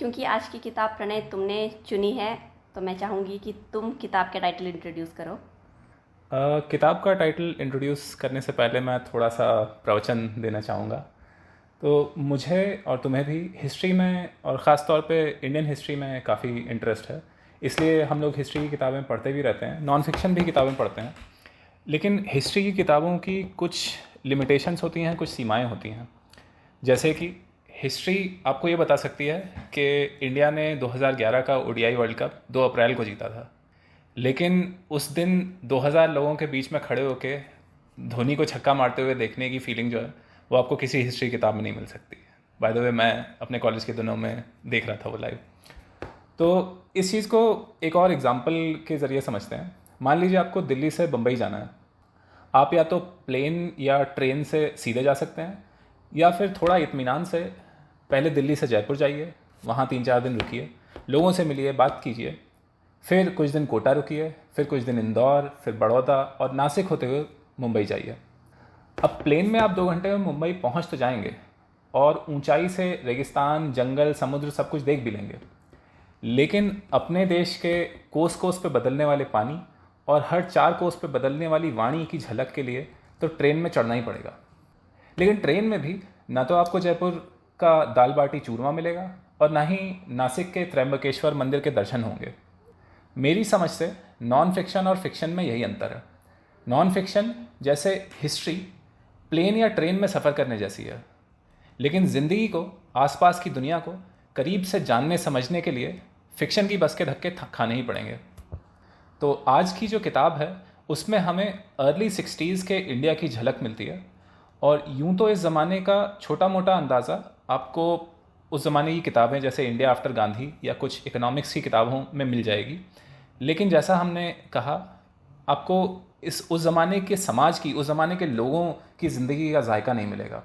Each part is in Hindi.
क्योंकि आज की किताब प्रणय तुमने चुनी है, तो मैं चाहूँगी कि तुम किताब का टाइटल इंट्रोड्यूस करो। किताब का टाइटल इंट्रोड्यूस करने से पहले मैं थोड़ा सा प्रवचन देना चाहूँगा। तो मुझे और तुम्हें भी हिस्ट्री में और ख़ास तौर पे इंडियन हिस्ट्री में काफ़ी इंटरेस्ट है, इसलिए हम लोग हिस्ट्री की किताबें पढ़ते भी रहते हैं, नॉन फिक्शन भी किताबें पढ़ते हैं। लेकिन हिस्ट्री की किताबों की कुछ लिमिटेशंस होती हैं, कुछ सीमाएं होती हैं। जैसे कि हिस्ट्री आपको ये बता सकती है कि इंडिया ने 2011 का ओडीआई वर्ल्ड कप 2 अप्रैल को जीता था, लेकिन उस दिन 2000 लोगों के बीच में खड़े होके धोनी को छक्का मारते हुए देखने की फीलिंग जो है वो आपको किसी हिस्ट्री किताब में नहीं मिल सकती। बाय द वे मैं अपने कॉलेज के दिनों में देख रहा था वो लाइव। तो इस चीज़ को एक और एग्जांपल के ज़रिए समझते हैं। मान लीजिए आपको दिल्ली से बम्बई जाना है। आप या तो प्लेन या ट्रेन से सीधे जा सकते हैं, या फिर थोड़ा इत्मीनान से पहले दिल्ली से जयपुर जाइए, वहाँ 3-4 दिन रुकिए, लोगों से मिलिए, बात कीजिए, फिर कुछ दिन कोटा रुकिए, फिर कुछ दिन इंदौर, फिर बड़ौदा और नासिक होते हुए मुंबई जाइए। अब प्लेन में आप 2 घंटे में मुंबई पहुंच तो जाएंगे और ऊंचाई से रेगिस्तान, जंगल, समुद्र सब कुछ देख भी लेंगे, लेकिन अपने देश के कोस कोस पे बदलने वाले पानी और हर 4 कोस पे बदलने वाली वाणी की झलक के लिए तो ट्रेन में चढ़ना ही पड़ेगा। लेकिन ट्रेन में भी ना तो आपको जयपुर का दाल बाटी चूरमा मिलेगा और ना ही नासिक के त्र्यंबकेश्वर मंदिर के दर्शन होंगे। मेरी समझ से नॉन फिक्शन और फिक्शन में यही अंतर है। नॉन फिक्शन जैसे हिस्ट्री प्लेन या ट्रेन में सफ़र करने जैसी है, लेकिन ज़िंदगी को, आसपास की दुनिया को करीब से जानने समझने के लिए फिक्शन की बस के धक्के खाने ही पड़ेंगे। तो आज की जो किताब है उसमें हमें अर्ली 60s के इंडिया की झलक मिलती है, और यूं तो इस ज़माने का छोटा मोटा अंदाज़ा आपको उस ज़माने की किताबें जैसे इंडिया आफ्टर गांधी या कुछ इकोनॉमिक्स की किताबों में मिल जाएगी, लेकिन जैसा हमने कहा आपको उस ज़माने के समाज की, उस ज़माने के लोगों की ज़िंदगी का जायका नहीं मिलेगा।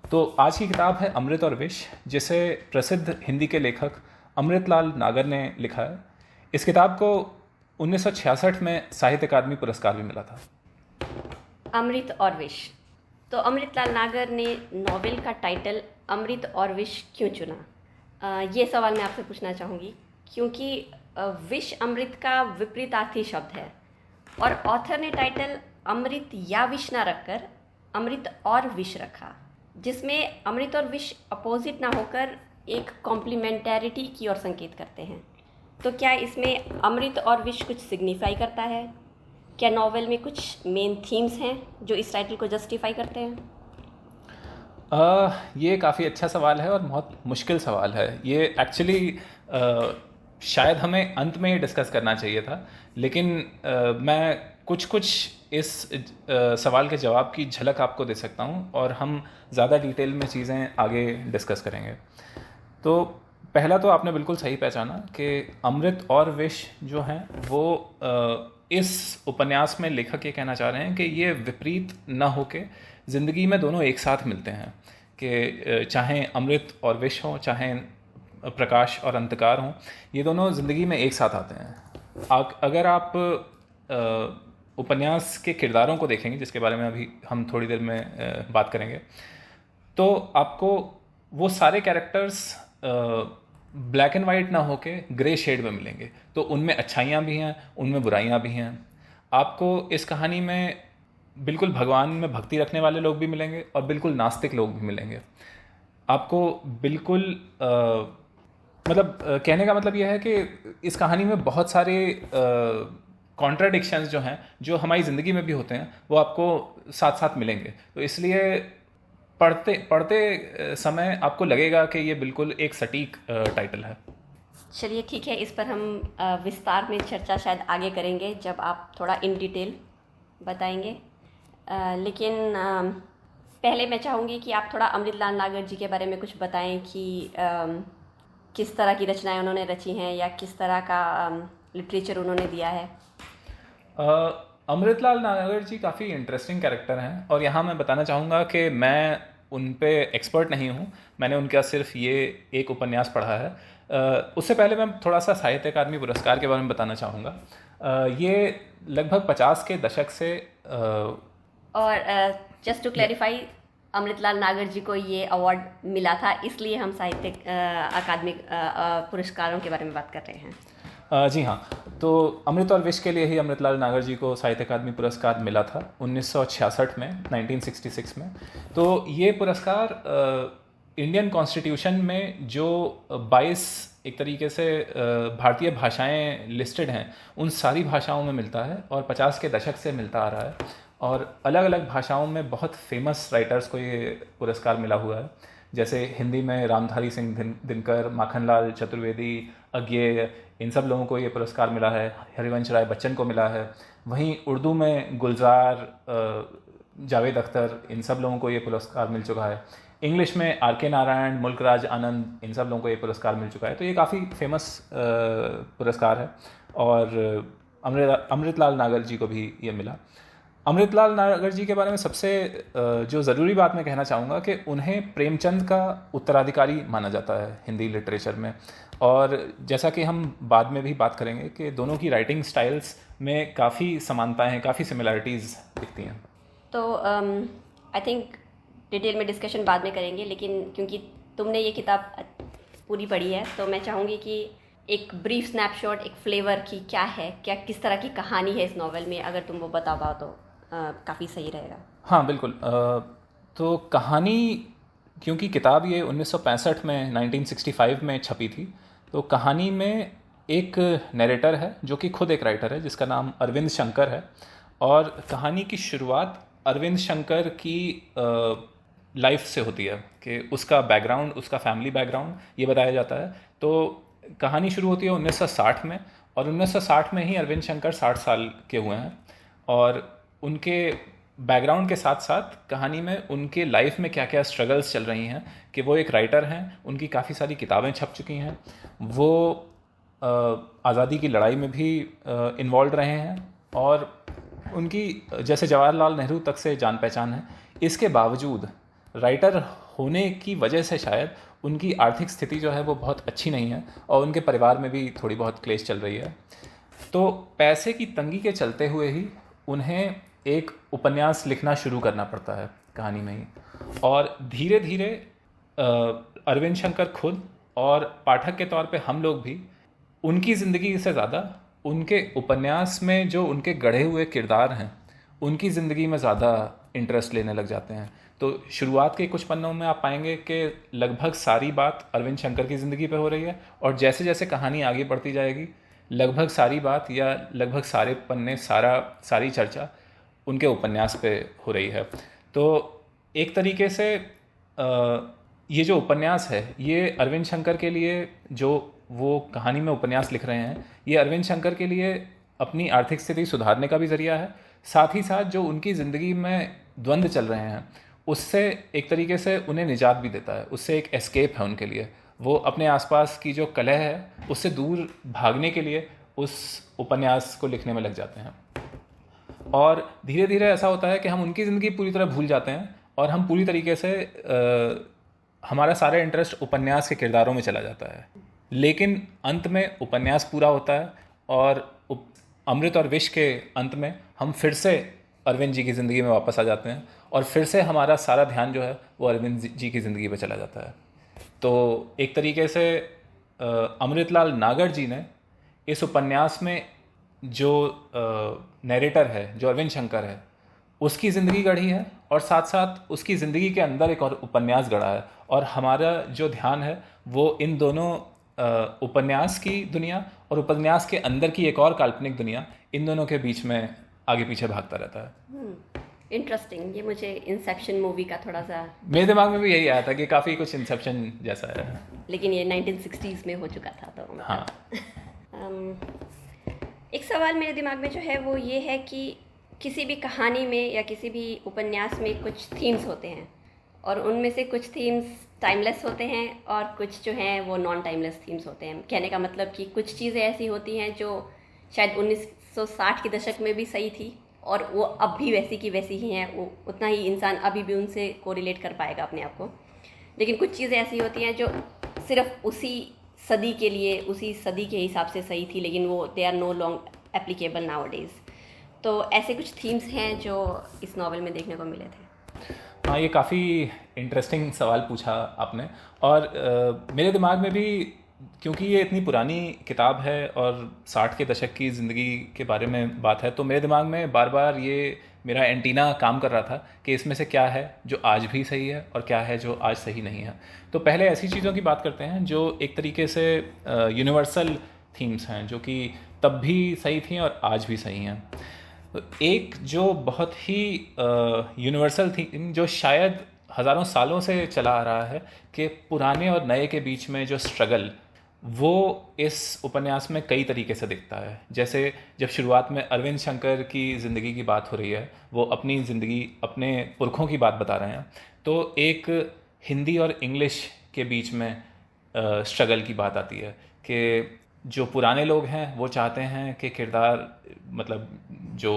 तो आज की किताब है अमृत और विष, जिसे प्रसिद्ध हिंदी के लेखक अमृतलाल नागर ने लिखा है। इस किताब को 1966 में साहित्य अकादमी पुरस्कार भी मिला था। अमृत और विष। तो अमृतलाल नागर ने नॉवेल का टाइटल अमृत और विष क्यों चुना? ये सवाल मैं आपसे पूछना चाहूँगी, क्योंकि विष अमृत का विपरीतार्थी शब्द है और ऑथर ने टाइटल अमृत या विष ना रखकर अमृत और विष रखा, जिसमें अमृत और विष अपोजिट ना होकर एक कॉम्प्लीमेंटैरिटी की ओर संकेत करते हैं। तो क्या इसमें अमृत और विष कुछ सिग्निफाई करता है? क्या नॉवेल में कुछ मेन थीम्स हैं जो इस टाइटल को जस्टिफाई करते हैं? ये काफ़ी अच्छा सवाल है और बहुत मुश्किल सवाल है। ये एक्चुअली शायद हमें अंत में ही डिस्कस करना चाहिए था, लेकिन मैं कुछ इस सवाल के जवाब की झलक आपको दे सकता हूँ और हम ज़्यादा डिटेल में चीज़ें आगे डिस्कस करेंगे। तो पहला तो आपने बिल्कुल सही पहचाना कि अमृत और विष जो हैं वो इस उपन्यास में लेखक ये कहना चाह रहे हैं कि ये विपरीत न होके ज़िंदगी में दोनों एक साथ मिलते हैं, कि चाहे अमृत और विष हो, चाहे प्रकाश और अंधकार हो, ये दोनों ज़िंदगी में एक साथ आते हैं। अगर आप उपन्यास के किरदारों को देखेंगे, जिसके बारे में अभी हम थोड़ी देर में बात करेंगे, तो आपको वो सारे कैरेक्टर्स ब्लैक एंड वाइट ना होके ग्रे शेड में मिलेंगे। तो उनमें अच्छाइयाँ भी हैं, उनमें बुराइयाँ भी हैं। आपको इस कहानी में बिल्कुल भगवान में भक्ति रखने वाले लोग भी मिलेंगे और बिल्कुल नास्तिक लोग भी मिलेंगे। आपको बिल्कुल कहने का मतलब यह है कि इस कहानी में बहुत सारे कॉन्ट्राडिक्शंस जो हैं, जो हमारी ज़िंदगी में भी होते हैं, वो आपको साथ साथ मिलेंगे। तो इसलिए पढ़ते समय आपको लगेगा कि ये बिल्कुल एक सटीक टाइटल है। चलिए ठीक है, इस पर हम विस्तार में चर्चा शायद आगे करेंगे जब आप थोड़ा इन डिटेल बताएंगे। लेकिन पहले मैं चाहूँगी कि आप थोड़ा अमृतलाल नागर जी के बारे में कुछ बताएं कि किस तरह की रचनाएं उन्होंने रची हैं या किस तरह का लिटरेचर उन्होंने दिया है। अमृतलाल नागर जी काफ़ी इंटरेस्टिंग कैरेक्टर हैं, और यहाँ मैं बताना चाहूँगा कि मैं उन पे एक्सपर्ट नहीं हूँ। मैंने उनका सिर्फ ये एक उपन्यास पढ़ा है। उससे पहले मैं थोड़ा सा साहित्य अकादमी पुरस्कार के बारे में बताना चाहूँगा। ये लगभग 50 के दशक से और जस्ट टू क्लैरिफाई, अमृतलाल नागर जी को ये अवार्ड मिला था, इसलिए हम साहित्य अकादमिक पुरस्कारों के बारे में बात कर रहे हैं। जी हाँ, तो अमृत और विश के लिए ही अमृतलाल नागर जी को साहित्य अकादमी पुरस्कार मिला था 1966 में, 1966 में। तो ये पुरस्कार इंडियन कॉन्स्टिट्यूशन में जो 22 एक तरीके से भारतीय भाषाएं लिस्टेड हैं, उन सारी भाषाओं में मिलता है और 50 के दशक से मिलता आ रहा है। और अलग अलग भाषाओं में बहुत फेमस राइटर्स को ये पुरस्कार मिला हुआ है। जैसे हिंदी में रामधारी सिंह दिनकर, माखनलाल चतुर्वेदी, अज्ञेय, इन सब लोगों को ये पुरस्कार मिला है। हरिवंश राय बच्चन को मिला है। वहीं उर्दू में गुलजार, जावेद अख्तर, इन सब लोगों को ये पुरस्कार मिल चुका है। इंग्लिश में आर के नारायण, मुल्कराज आनंद, इन सब लोगों को ये पुरस्कार मिल चुका है। तो ये काफ़ी फेमस पुरस्कार है और अमृतलाल नागर जी को भी ये मिला। अमृतलाल नागर जी के बारे में सबसे जो ज़रूरी बात मैं कहना चाहूँगा कि उन्हें प्रेमचंद का उत्तराधिकारी माना जाता है हिंदी लिटरेचर में। और जैसा कि हम बाद में भी बात करेंगे कि दोनों की राइटिंग स्टाइल्स में काफ़ी समानताएं हैं, काफ़ी सिमिलैरिटीज़ दिखती हैं। तो आई थिंक डिटेल में डिस्कशन बाद में करेंगे, लेकिन क्योंकि तुमने ये किताब पूरी पढ़ी है तो मैं चाहूँगी कि एक ब्रीफ स्नैपशॉट, एक फ्लेवर की क्या है, क्या किस तरह की कहानी है इस नॉवेल में, अगर तुम वो बता पाओ तो काफ़ी सही रहेगा। हाँ बिल्कुल। तो कहानी, क्योंकि किताब ये 1965 में 1965 में छपी थी, तो कहानी में एक नैरेटर है जो कि खुद एक राइटर है जिसका नाम अरविंद शंकर है। और कहानी की शुरुआत अरविंद शंकर की लाइफ से होती है कि उसका बैकग्राउंड, उसका फैमिली बैकग्राउंड ये बताया जाता है। तो कहानी शुरू होती है 1960 में, और 1960 में ही अरविंद शंकर 60 साल के हुए हैं। और उनके बैकग्राउंड के साथ साथ कहानी में उनके लाइफ में क्या क्या स्ट्रगल्स चल रही हैं कि वो एक राइटर हैं, उनकी काफ़ी सारी किताबें छप चुकी हैं, वो आज़ादी की लड़ाई में भी इन्वॉल्व रहे हैं और उनकी जैसे जवाहरलाल नेहरू तक से जान पहचान है। इसके बावजूद राइटर होने की वजह से शायद उनकी आर्थिक स्थिति जो है वो बहुत अच्छी नहीं है और उनके परिवार में भी थोड़ी बहुत क्लेश चल रही है। तो पैसे की तंगी के चलते हुए ही उन्हें एक उपन्यास लिखना शुरू करना पड़ता है कहानी में ही। और धीरे धीरे अरविंद शंकर खुद और पाठक के तौर पे हम लोग भी उनकी ज़िंदगी से ज़्यादा उनके उपन्यास में जो उनके गढ़े हुए किरदार हैं उनकी ज़िंदगी में ज़्यादा इंटरेस्ट लेने लग जाते हैं। तो शुरुआत के कुछ पन्नों में आप पाएंगे कि लगभग सारी बात अरविंद शंकर की ज़िंदगी पे हो रही है, और जैसे जैसे कहानी आगे बढ़ती जाएगी लगभग सारी बात या लगभग सारे पन्ने, सारी चर्चा उनके उपन्यास पे हो रही है। तो एक तरीके से ये जो उपन्यास है ये अरविंद शंकर के लिए, जो वो कहानी में उपन्यास लिख रहे हैं, ये अरविंद शंकर के लिए अपनी आर्थिक स्थिति सुधारने का भी ज़रिया है। साथ ही साथ जो उनकी ज़िंदगी में द्वंद्व चल रहे हैं उससे एक तरीके से उन्हें निजात भी देता है, उससे एक एस्केप है उनके लिए। वो अपने आसपास की जो कलह है उससे दूर भागने के लिए उस उपन्यास को लिखने में लग जाते हैं। और धीरे धीरे ऐसा होता है कि हम उनकी ज़िंदगी पूरी तरह भूल जाते हैं और हम पूरी तरीके से हमारा सारा इंटरेस्ट उपन्यास के किरदारों में चला जाता है। लेकिन अंत में उपन्यास पूरा होता है और अमृत और विश के अंत में हम फिर से अरविंद जी की ज़िंदगी में वापस आ जाते हैं और फिर से हमारा सारा ध्यान जो है वो अरविंद जी की ज़िंदगी पे चला जाता है। तो एक तरीके से अमृतलाल नागर जी ने इस उपन्यास में जो नैरेटर है, जो अरविंद शंकर है, उसकी ज़िंदगी गढ़ी है और साथ साथ उसकी ज़िंदगी के अंदर एक और उपन्यास गढ़ा है। और हमारा जो ध्यान है वो इन दोनों उपन्यास की दुनिया और उपन्यास के अंदर की एक और काल्पनिक दुनिया, इन दोनों के बीच में आगे पीछे भागता रहता है। इंटरेस्टिंग। ये मुझे इंसेप्शन मूवी का थोड़ा सा, मेरे दिमाग में भी यही आया था कि काफ़ी कुछ इंसेप्शन जैसा है, लेकिन ये 1960s में हो चुका था। तो हाँ। एक सवाल मेरे दिमाग में जो है वो ये है कि किसी भी कहानी में या किसी भी उपन्यास में कुछ थीम्स होते हैं और उनमें से कुछ थीम्स टाइमलेस होते हैं और कुछ जो हैं वो नॉन टाइमलेस थीम्स होते हैं। कहने का मतलब कि कुछ चीज़ें ऐसी होती हैं जो शायद 1960 के दशक में भी सही थी और वो अब भी वैसी की वैसी ही हैं, वो उतना ही इंसान अभी भी उनसे कोरिलेट कर पाएगा अपने आप को। लेकिन कुछ चीज़ें ऐसी होती हैं जो सिर्फ उसी सदी के लिए, उसी सदी के हिसाब से सही थी, लेकिन वो they are no long applicable nowadays. तो ऐसे कुछ थीम्स हैं जो इस नावल में देखने को मिले थे। हाँ, ये काफ़ी इंटरेस्टिंग सवाल पूछा आपने। और मेरे दिमाग में भी, क्योंकि ये इतनी पुरानी किताब है और 60 के दशक की ज़िंदगी के बारे में बात है, तो मेरे दिमाग में बार बार ये मेरा एंटीना काम कर रहा था कि इसमें से क्या है जो आज भी सही है और क्या है जो आज सही नहीं है। तो पहले ऐसी चीज़ों की बात करते हैं जो एक तरीके से यूनिवर्सल थीम्स हैं, जो कि तब भी सही थी और आज भी सही हैं। एक जो बहुत ही यूनिवर्सल थी, जो शायद हज़ारों सालों से चला आ रहा है, कि पुराने और नए के बीच में जो स्ट्रगल, वो इस उपन्यास में कई तरीके से दिखता है। जैसे जब शुरुआत में अरविंद शंकर की ज़िंदगी की बात हो रही है, वो अपनी ज़िंदगी, अपने पुरखों की बात बता रहे हैं, तो एक हिंदी और इंग्लिश के बीच में स्ट्रगल की बात आती है कि जो पुराने लोग हैं वो चाहते हैं कि किरदार, मतलब जो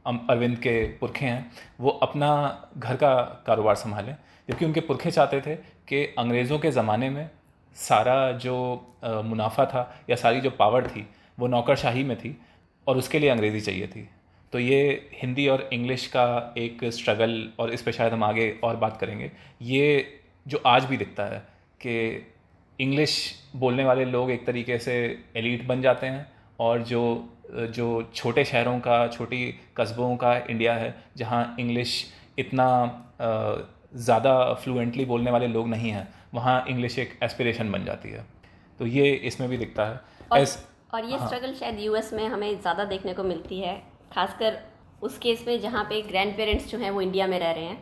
अरविंद के पुरखे हैं, वो अपना घर का कारोबार संभालें, जबकि उनके पुरखे चाहते थे कि अंग्रेज़ों के ज़माने में सारा जो मुनाफा था या सारी जो पावर थी वो नौकरशाही में थी और उसके लिए अंग्रेज़ी चाहिए थी। तो ये हिंदी और इंग्लिश का एक स्ट्रगल, और इस पे शायद हम आगे और बात करेंगे। ये जो आज भी दिखता है कि इंग्लिश बोलने वाले लोग एक तरीके से एलीट बन जाते हैं, और जो जो छोटे शहरों का, छोटी कस्बों का इंडिया है, जहाँ इंग्लिश इतना ज़्यादा फ्लुएंटली बोलने वाले लोग नहीं हैं, वहाँ इंग्लिश एक एस्पिरेशन बन जाती है। तो ये इसमें भी दिखता है। और ये स्ट्रगल शायद यूएस में हमें ज़्यादा देखने को मिलती है, खासकर उस केस में जहाँ पे ग्रैंड पेरेंट्स जो हैं वो इंडिया में रह रहे हैं,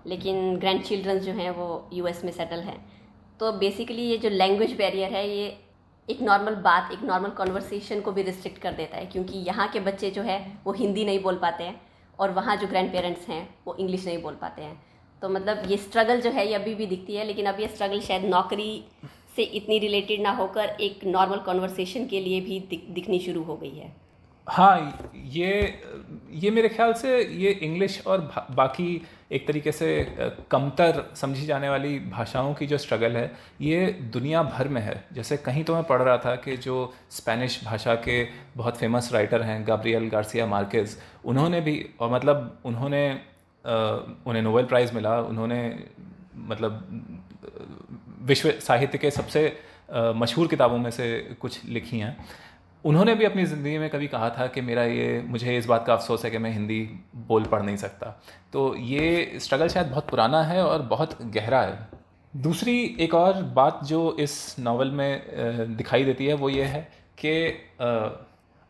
लेकिन ग्रैंड चिल्ड्रन जो हैं वो यूएस में सेटल हैं। तो बेसिकली ये जो लैंग्वेज बैरियर है, ये एक नॉर्मल बात, एक नॉर्मल कॉन्वर्सेशन को भी रिस्ट्रिक्ट कर देता है, क्योंकि यहाँ के बच्चे जो है वो हिंदी नहीं बोल पाते हैं और वहाँ जो ग्रैंड पेरेंट्स हैं वो इंग्लिश नहीं बोल पाते हैं। तो मतलब ये स्ट्रगल जो है ये अभी भी दिखती है, लेकिन अब ये स्ट्रगल शायद नौकरी से इतनी रिलेटेड ना होकर एक नॉर्मल कॉन्वर्सेशन के लिए भी दिखनी शुरू हो गई है। हाँ, ये मेरे ख्याल से ये इंग्लिश और बाकी एक तरीके से कमतर समझी जाने वाली भाषाओं की जो स्ट्रगल है, ये दुनिया भर में है। जैसे कहीं तो मैं पढ़ रहा था कि जो स्पेनिश भाषा के बहुत फेमस राइटर हैं, गैब्रियल गार्सिया मार्केज, उन्होंने भी, और मतलब उन्हें नोबेल प्राइज़ मिला, उन्होंने मतलब विश्व साहित्य के सबसे मशहूर किताबों में से कुछ लिखी हैं। उन्होंने भी अपनी ज़िंदगी में कभी कहा था कि मुझे इस बात का अफसोस है कि मैं हिंदी बोल पढ़ नहीं सकता। तो ये स्ट्रगल शायद बहुत पुराना है और बहुत गहरा है। दूसरी एक और बात जो इस नावल में दिखाई देती है वो ये है कि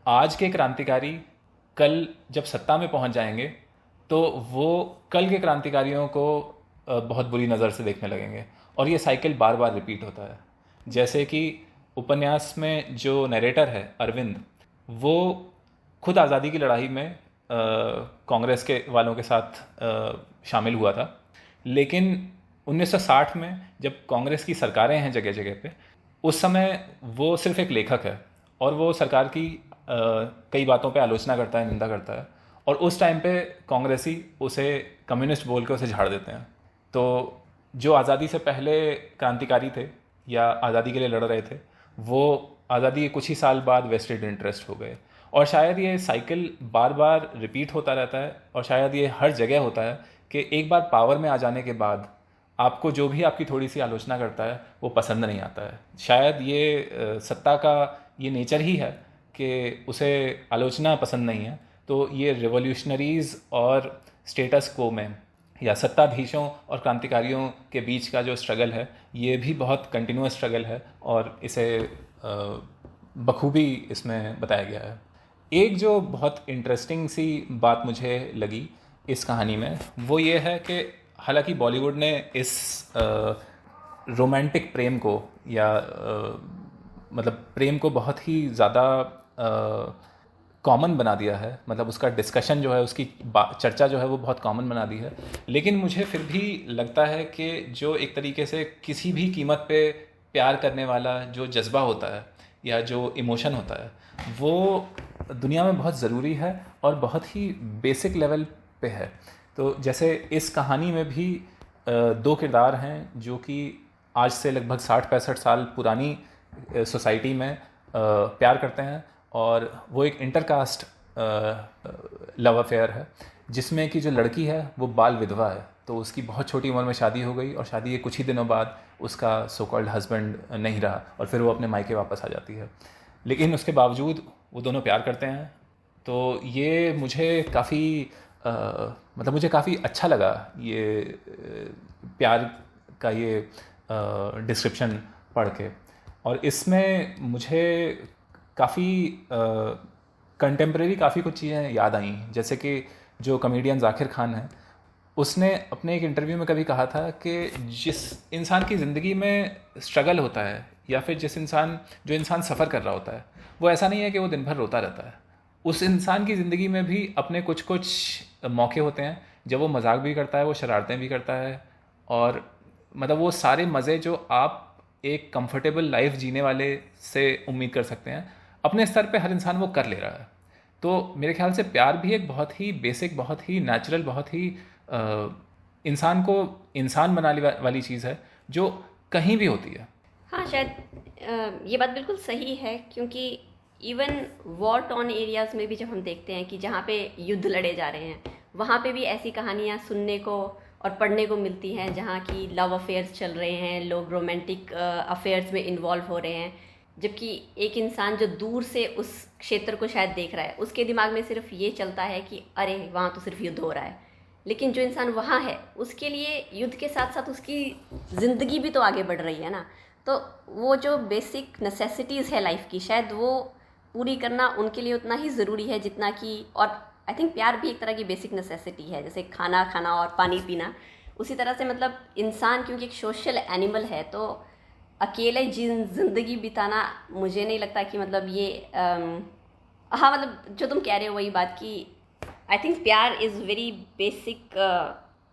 आज के क्रांतिकारी कल जब सत्ता में पहुंच जाएंगे तो वो कल के क्रांतिकारियों को बहुत बुरी नज़र से देखने लगेंगे, और ये साइकिल बार बार रिपीट होता है। जैसे कि उपन्यास में जो नरेटर है अरविंद, वो खुद आज़ादी की लड़ाई में कांग्रेस के वालों के साथ शामिल हुआ था, लेकिन 1960 में जब कांग्रेस की सरकारें हैं जगह जगह पे, उस समय वो सिर्फ एक लेखक है और वो सरकार की कई बातों पे आलोचना करता है, निंदा करता है, और उस टाइम पे कांग्रेसी उसे कम्युनिस्ट बोल के उसे झाड़ देते हैं। तो जो आज़ादी से पहले क्रांतिकारी थे या आज़ादी के लिए लड़ रहे थे, वो आज़ादी के कुछ ही साल बाद वेस्टेड इंटरेस्ट हो गए। और शायद ये साइकिल बार बार रिपीट होता रहता है, और शायद ये हर जगह होता है कि एक बार पावर में आ जाने के बाद आपको जो भी आपकी थोड़ी सी आलोचना करता है वो पसंद नहीं आता है। शायद ये सत्ता का ये नेचर ही है कि उसे आलोचना पसंद नहीं है। तो ये रिवॉल्यूशनरीज़ और स्टेटस को में, या सत्ताधीशों और क्रांतिकारियों के बीच का जो स्ट्रगल है, ये भी बहुत कंटिन्यूअस स्ट्रगल है, और इसे बखूबी इसमें बताया गया है। एक जो बहुत इंटरेस्टिंग सी बात मुझे लगी इस कहानी में, वो ये है कि हालांकि बॉलीवुड ने इस रोमांटिक प्रेम को, या मतलब प्रेम को बहुत ही ज़्यादा कॉमन बना दिया है, मतलब उसका डिस्कशन जो है, उसकी चर्चा जो है वो बहुत कॉमन बना दी है। लेकिन मुझे फिर भी लगता है कि जो एक तरीके से किसी भी कीमत पे प्यार करने वाला जो जज्बा होता है या जो इमोशन होता है, वो दुनिया में बहुत ज़रूरी है और बहुत ही बेसिक लेवल पे है। तो जैसे इस कहानी में भी दो किरदार हैं जो कि आज से लगभग 60-65 साल पुरानी सोसाइटी में प्यार करते हैं, और वो एक इंटरकास्ट लव अफेयर है, जिसमें कि जो लड़की है वो बाल विधवा है तो उसकी बहुत छोटी उम्र में शादी हो गई और शादी के कुछ ही दिनों बाद उसका सो कॉल्ड हस्बैंड नहीं रहा और फिर वो अपने मायके वापस आ जाती है। लेकिन उसके बावजूद वो दोनों प्यार करते हैं। तो ये मुझे काफ़ी मतलब मुझे काफ़ी अच्छा लगा ये प्यार का ये डिस्क्रिप्शन पढ़ के। और इसमें मुझे काफ़ी कंटेम्प्रेरी काफ़ी कुछ चीज़ें याद आई, जैसे कि जो कॉमेडियन ज़ाकिर खान है उसने अपने एक इंटरव्यू में कभी कहा था कि जिस इंसान की ज़िंदगी में स्ट्रगल होता है या फिर जो इंसान सफ़र कर रहा होता है वो ऐसा नहीं है कि वो दिन भर रोता रहता है। उस इंसान की ज़िंदगी में भी अपने कुछ कुछ मौके होते हैं जब वो मजाक भी करता है, वो शरारतें भी करता है, और मतलब वो सारे मज़े जो आप एक कंफर्टेबल लाइफ जीने वाले से उम्मीद कर सकते हैं अपने स्तर पे हर इंसान वो कर ले रहा है। तो मेरे ख्याल से प्यार भी एक बहुत ही बेसिक, बहुत ही नेचुरल, बहुत ही इंसान को इंसान बनाने वाली चीज़ है जो कहीं भी होती है। हाँ, शायद ये बात बिल्कुल सही है, क्योंकि इवन वॉर टॉन एरियाज़ में भी जब हम देखते हैं कि जहाँ पे युद्ध लड़े जा रहे हैं वहाँ पे भी ऐसी कहानियाँ सुनने को और पढ़ने को मिलती हैं जहाँ की लव अफेयर्स चल रहे हैं, लोग रोमांटिक अफेयर्स में इन्वॉल्व हो रहे हैं, जबकि एक इंसान जो दूर से उस क्षेत्र को शायद देख रहा है उसके दिमाग में सिर्फ ये चलता है कि अरे वहाँ तो सिर्फ युद्ध हो रहा है। लेकिन जो इंसान वहाँ है उसके लिए युद्ध के साथ साथ उसकी ज़िंदगी भी तो आगे बढ़ रही है ना। तो वो जो बेसिक नेसेसिटीज़ है लाइफ की, शायद वो पूरी करना उनके लिए उतना ही ज़रूरी है जितना कि, और आई थिंक प्यार भी एक तरह की बेसिक नेसेसिटी है, जैसे खाना खाना और पानी पीना। उसी तरह से मतलब इंसान क्योंकि एक सोशल एनिमल है तो अकेले ज़िंदगी बिताना मुझे नहीं लगता कि मतलब ये हाँ, मतलब जो तुम कह रहे हो वही बात कि आई थिंक प्यार is very basic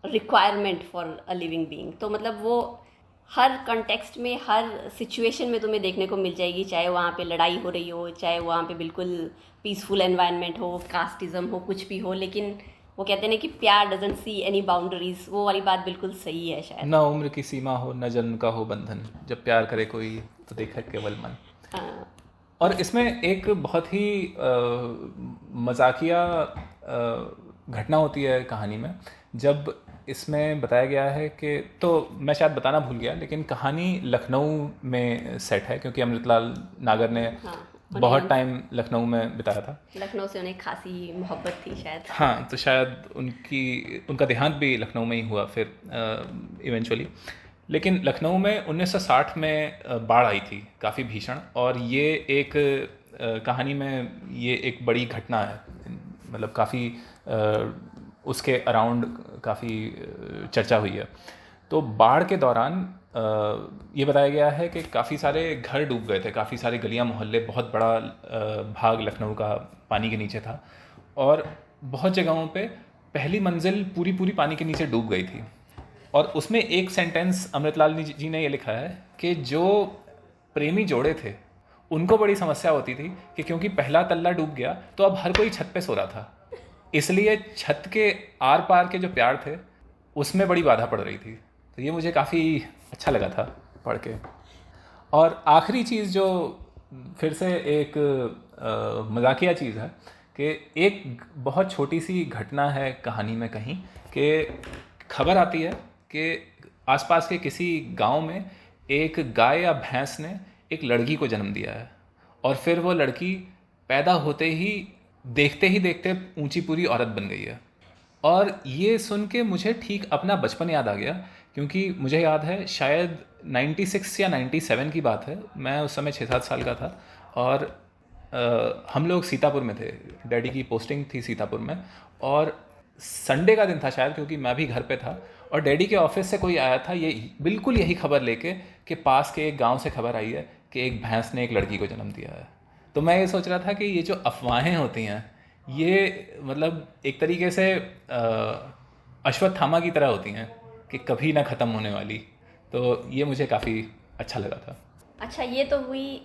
requirement for a living being. तो मतलब वो हर कॉन्टेक्स्ट में, हर सिचुएशन में तुम्हें देखने को मिल जाएगी, चाहे वहाँ पे लड़ाई हो रही हो, चाहे वहाँ पे बिल्कुल पीसफुल एनवायरनमेंट हो, कास्टिज़म हो, कुछ भी हो। लेकिन वो कहते हैं ना कि प्यार डजंट सी एनी बाउंड्रीज, वो वाली बात बिल्कुल सही है शायद। ना उम्र की सीमा हो, न जन्म का हो बंधन, जब प्यार करे कोई तो देखा केवल मन। और इसमें एक बहुत ही मजाकिया घटना होती है कहानी में, जब इसमें बताया गया है कि, तो मैं शायद बताना भूल गया, लेकिन कहानी लखनऊ में सेट है क्योंकि अमृतलाल नागर ने बहुत टाइम लखनऊ में बिताया था। लखनऊ से उन्हें खासी मोहब्बत थी शायद। हाँ, तो शायद उनका देहांत भी लखनऊ में ही हुआ फिर इवेंचुअली। लेकिन लखनऊ में 1960 में बाढ़ आई थी काफ़ी भीषण, और ये एक कहानी में ये एक बड़ी घटना है, मतलब काफ़ी उसके अराउंड काफ़ी चर्चा हुई है। तो बाढ़ के दौरान ये बताया गया है कि काफ़ी सारे घर डूब गए थे, काफ़ी सारे गलियां मोहल्ले, बहुत बड़ा भाग लखनऊ का पानी के नीचे था, और बहुत जगहों पे पहली मंजिल पूरी पूरी पानी के नीचे डूब गई थी। और उसमें एक सेंटेंस अमृतलाल जी ने ये लिखा है कि जो प्रेमी जोड़े थे उनको बड़ी समस्या होती थी कि क्योंकि पहला तल्ला डूब गया तो अब हर कोई छत पे सो रहा था, इसलिए छत के आर पार के जो प्यार थे उसमें बड़ी बाधा पड़ रही थी। तो ये मुझे काफ़ी अच्छा लगा था पढ़ के। और आखिरी चीज़ जो फिर से एक मजाकिया चीज़ है कि एक बहुत छोटी सी घटना है कहानी में कहीं, कि खबर आती है कि आसपास के किसी गांव में एक गाय या भैंस ने एक लड़की को जन्म दिया है, और फिर वो लड़की पैदा होते ही देखते ऊंची पूरी औरत बन गई है। और ये सुन के मुझे ठीक अपना बचपन याद आ गया, क्योंकि मुझे याद है शायद 96 या 97 की बात है, मैं उस समय 6-7 साल का था, और हम लोग सीतापुर में थे, डैडी की पोस्टिंग थी सीतापुर में, और संडे का दिन था शायद, क्योंकि मैं भी घर पे था, और डैडी के ऑफिस से कोई आया था ये बिल्कुल यही खबर लेके कि पास के एक गांव से खबर आई है कि एक भैंस ने एक लड़की को जन्म दिया है। तो मैं ये सोच रहा था कि ये जो अफवाहें होती हैं ये मतलब एक तरीके से अश्वत्थामा की तरह होती हैं कि कभी ना ख़त्म होने वाली। तो ये मुझे काफ़ी अच्छा लगा था। अच्छा, ये तो हुई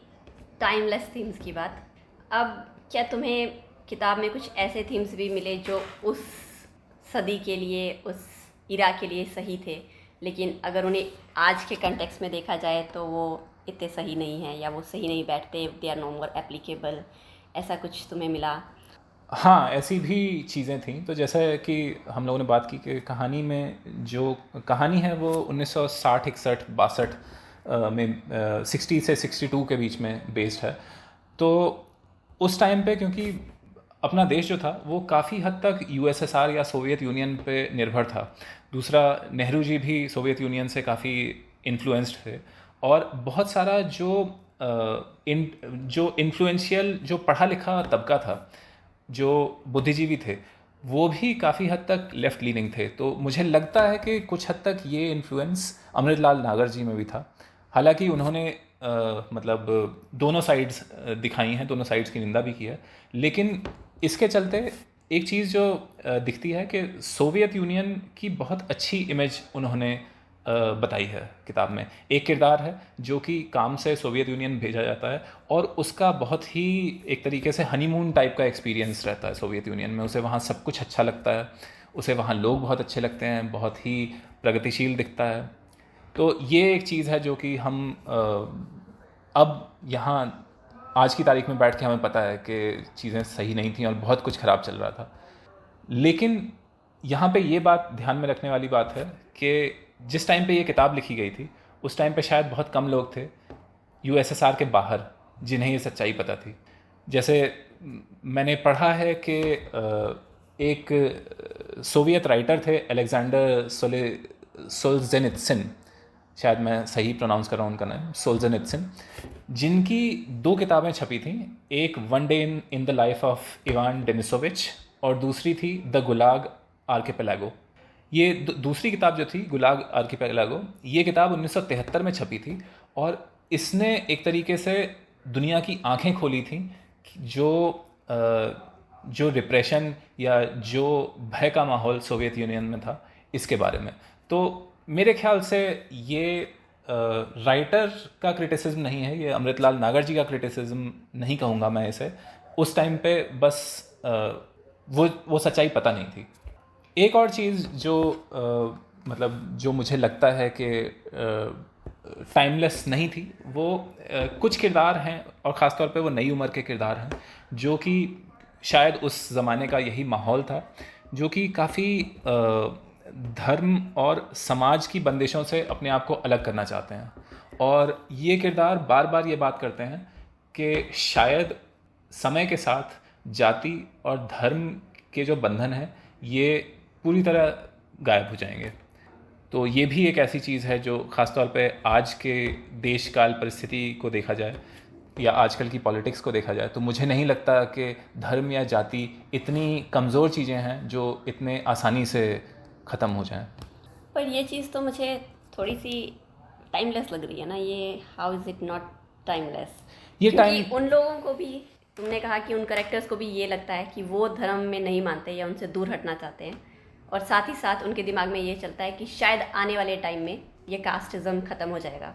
टाइमलेस थीम्स की बात। अब क्या तुम्हें किताब में कुछ ऐसे थीम्स भी मिले जो उस सदी के लिए, उस इरा के लिए सही थे, लेकिन अगर उन्हें आज के कंटेक्स्ट में देखा जाए तो वो इतने सही नहीं है, या वो सही नहीं बैठते, they are no more applicable, ऐसा कुछ तुम्हें मिला? हाँ, ऐसी भी चीज़ें थीं। तो जैसे कि हम लोगों ने बात की कि कहानी में जो कहानी है वो 1960, 61, 62 में 60 से 62 के बीच में बेस्ड है। तो उस टाइम पे क्योंकि अपना देश जो था वो काफ़ी हद तक यूएसएसआर या सोवियत यूनियन पे निर्भर था। दूसरा, नेहरू जी भी सोवियत यूनियन से काफ़ी इन्फ्लुएंस्ड थे, और बहुत सारा जो इन्फ्लुएंशियल जो पढ़ा लिखा तबका था, जो बुद्धिजीवी थे, वो भी काफ़ी हद तक लेफ़्ट लीनिंग थे। तो मुझे लगता है कि कुछ हद तक ये इन्फ्लुएंस अमृतलाल नागर जी में भी था। हालांकि उन्होंने मतलब दोनों साइड्स दिखाई हैं, दोनों साइड्स की निंदा भी की है, लेकिन इसके चलते एक चीज़ जो दिखती है कि सोवियत यूनियन की बहुत अच्छी इमेज उन्होंने बताई है किताब में। एक किरदार है जो कि काम से सोवियत यूनियन भेजा जाता है, और उसका बहुत ही एक तरीके से हनीमून टाइप का एक्सपीरियंस रहता है सोवियत यूनियन में। उसे वहाँ सब कुछ अच्छा लगता है, उसे वहाँ लोग बहुत अच्छे लगते हैं, बहुत ही प्रगतिशील दिखता है। तो ये एक चीज़ है जो कि हम अब यहाँ आज की तारीख में बैठ के हमें पता है कि चीज़ें सही नहीं थी और बहुत कुछ ख़राब चल रहा था। लेकिन यहाँ पे ये बात ध्यान में रखने वाली बात है कि जिस टाइम पे ये किताब लिखी गई थी उस टाइम पे शायद बहुत कम लोग थे यूएसएसआर के बाहर जिन्हें ये सच्चाई पता थी। जैसे मैंने पढ़ा है कि एक सोवियत राइटर थे अलेक्जेंडर सोल्जेनित्सिन, शायद मैं सही प्रोनाउंस कर रहा हूँ उनका नाम, सोल्जेनित्सिन, जिनकी 2 किताबें छपी थीं। एक one day in the life of Ivan Denisovich और दूसरी थी द गुलाग आर्किपेलागो। ये दूसरी किताब जो थी गुलाग आर्किपेलागो, ये किताब 1973 में छपी थी, और इसने एक तरीके से दुनिया की आंखें खोली थी जो रिप्रेशन या जो भय का माहौल सोवियत यूनियन में था इसके बारे में। तो मेरे ख्याल से ये राइटर का क्रिटिसिज्म नहीं है, ये अमृतलाल नागर जी का क्रिटिसिज्म नहीं कहूँगा मैं इसे। उस टाइम पे बस वो सच्चाई पता नहीं थी। एक और चीज़ जो मतलब जो मुझे लगता है कि टाइमलेस नहीं थी, वो कुछ किरदार हैं, और ख़ास तौर पे वो नई उम्र के किरदार हैं जो कि शायद उस ज़माने का यही माहौल था, जो कि काफ़ी धर्म और समाज की बंदिशों से अपने आप को अलग करना चाहते हैं। और ये किरदार बार बार ये बात करते हैं कि शायद समय के साथ जाति और धर्म के जो बंधन हैं ये पूरी तरह गायब हो जाएंगे। तो ये भी एक ऐसी चीज़ है जो ख़ास तौर पे आज के देश काल परिस्थिति को देखा जाए या आजकल की पॉलिटिक्स को देखा जाए तो मुझे नहीं लगता कि धर्म या जाति इतनी कमज़ोर चीज़ें हैं जो इतने आसानी से ख़त्म हो जाएं। पर ये चीज़ तो मुझे थोड़ी सी टाइमलेस लग रही है ना, ये how is it not timeless? ये क्योंकि उन लोगों को भी, तुमने कहा कि उन कैरेक्टर्स को भी ये लगता है कि वो धर्म में नहीं मानते या उनसे दूर हटना चाहते हैं, और साथ ही साथ उनके दिमाग में ये चलता है कि शायद आने वाले टाइम में ये कास्टिज़म ख़त्म हो जाएगा।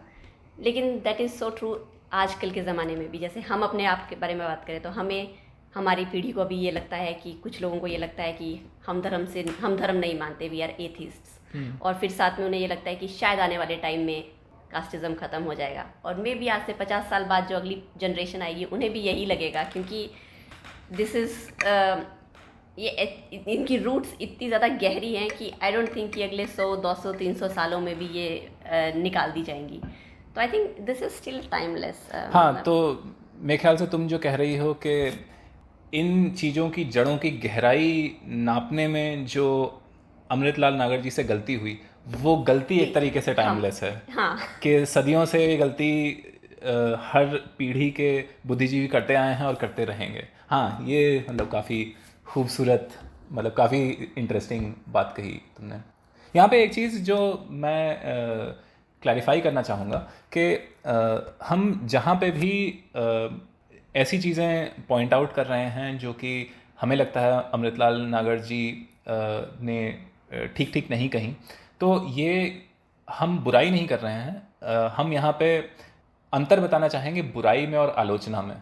लेकिन दैट इज़ सो ट्रू आजकल के ज़माने में भी। जैसे हम अपने आप के बारे में बात करें तो हमें, हमारी पीढ़ी को भी ये लगता है कि कुछ लोगों को ये लगता है कि हम धर्म नहीं मानते, वी आर एथिस्ट्स। और फिर साथ में उन्हें ये लगता है कि शायद आने वाले टाइम में कास्टिज़म ख़त्म हो जाएगा, और मे भी आज से 50 साल बाद जो अगली जनरेशन आएगी उन्हें भी यही लगेगा, क्योंकि दिस इज़ ये इनकी रूट्स इतनी ज़्यादा गहरी हैं कि आई डोंट थिंक कि अगले 100, 200, 300 सालों में भी ये निकाल दी जाएंगी। तो I think this is still timeless. हाँ, तो मेरे ख्याल से तुम जो कह रही हो कि इन चीज़ों की जड़ों की गहराई नापने में जो अमृतलाल नागर जी से गलती हुई, वो गलती एक तरीके से टाइमलेस है। हाँ। कि सदियों से ये गलती हर पीढ़ी के बुद्धिजीवी करते आए हैं और करते रहेंगे। हाँ, ये मतलब काफ़ी खूबसूरत, मतलब काफ़ी इंटरेस्टिंग बात कही तुमने। यहाँ पे एक चीज़ जो मैं क्लैरिफाई करना चाहूँगा कि हम जहाँ पे भी ऐसी चीज़ें पॉइंट आउट कर रहे हैं जो कि हमें लगता है अमृतलाल नागर जी ने ठीक ठीक नहीं कहीं, तो ये हम बुराई नहीं कर रहे हैं। हम यहाँ पे अंतर बताना चाहेंगे बुराई में और आलोचना में।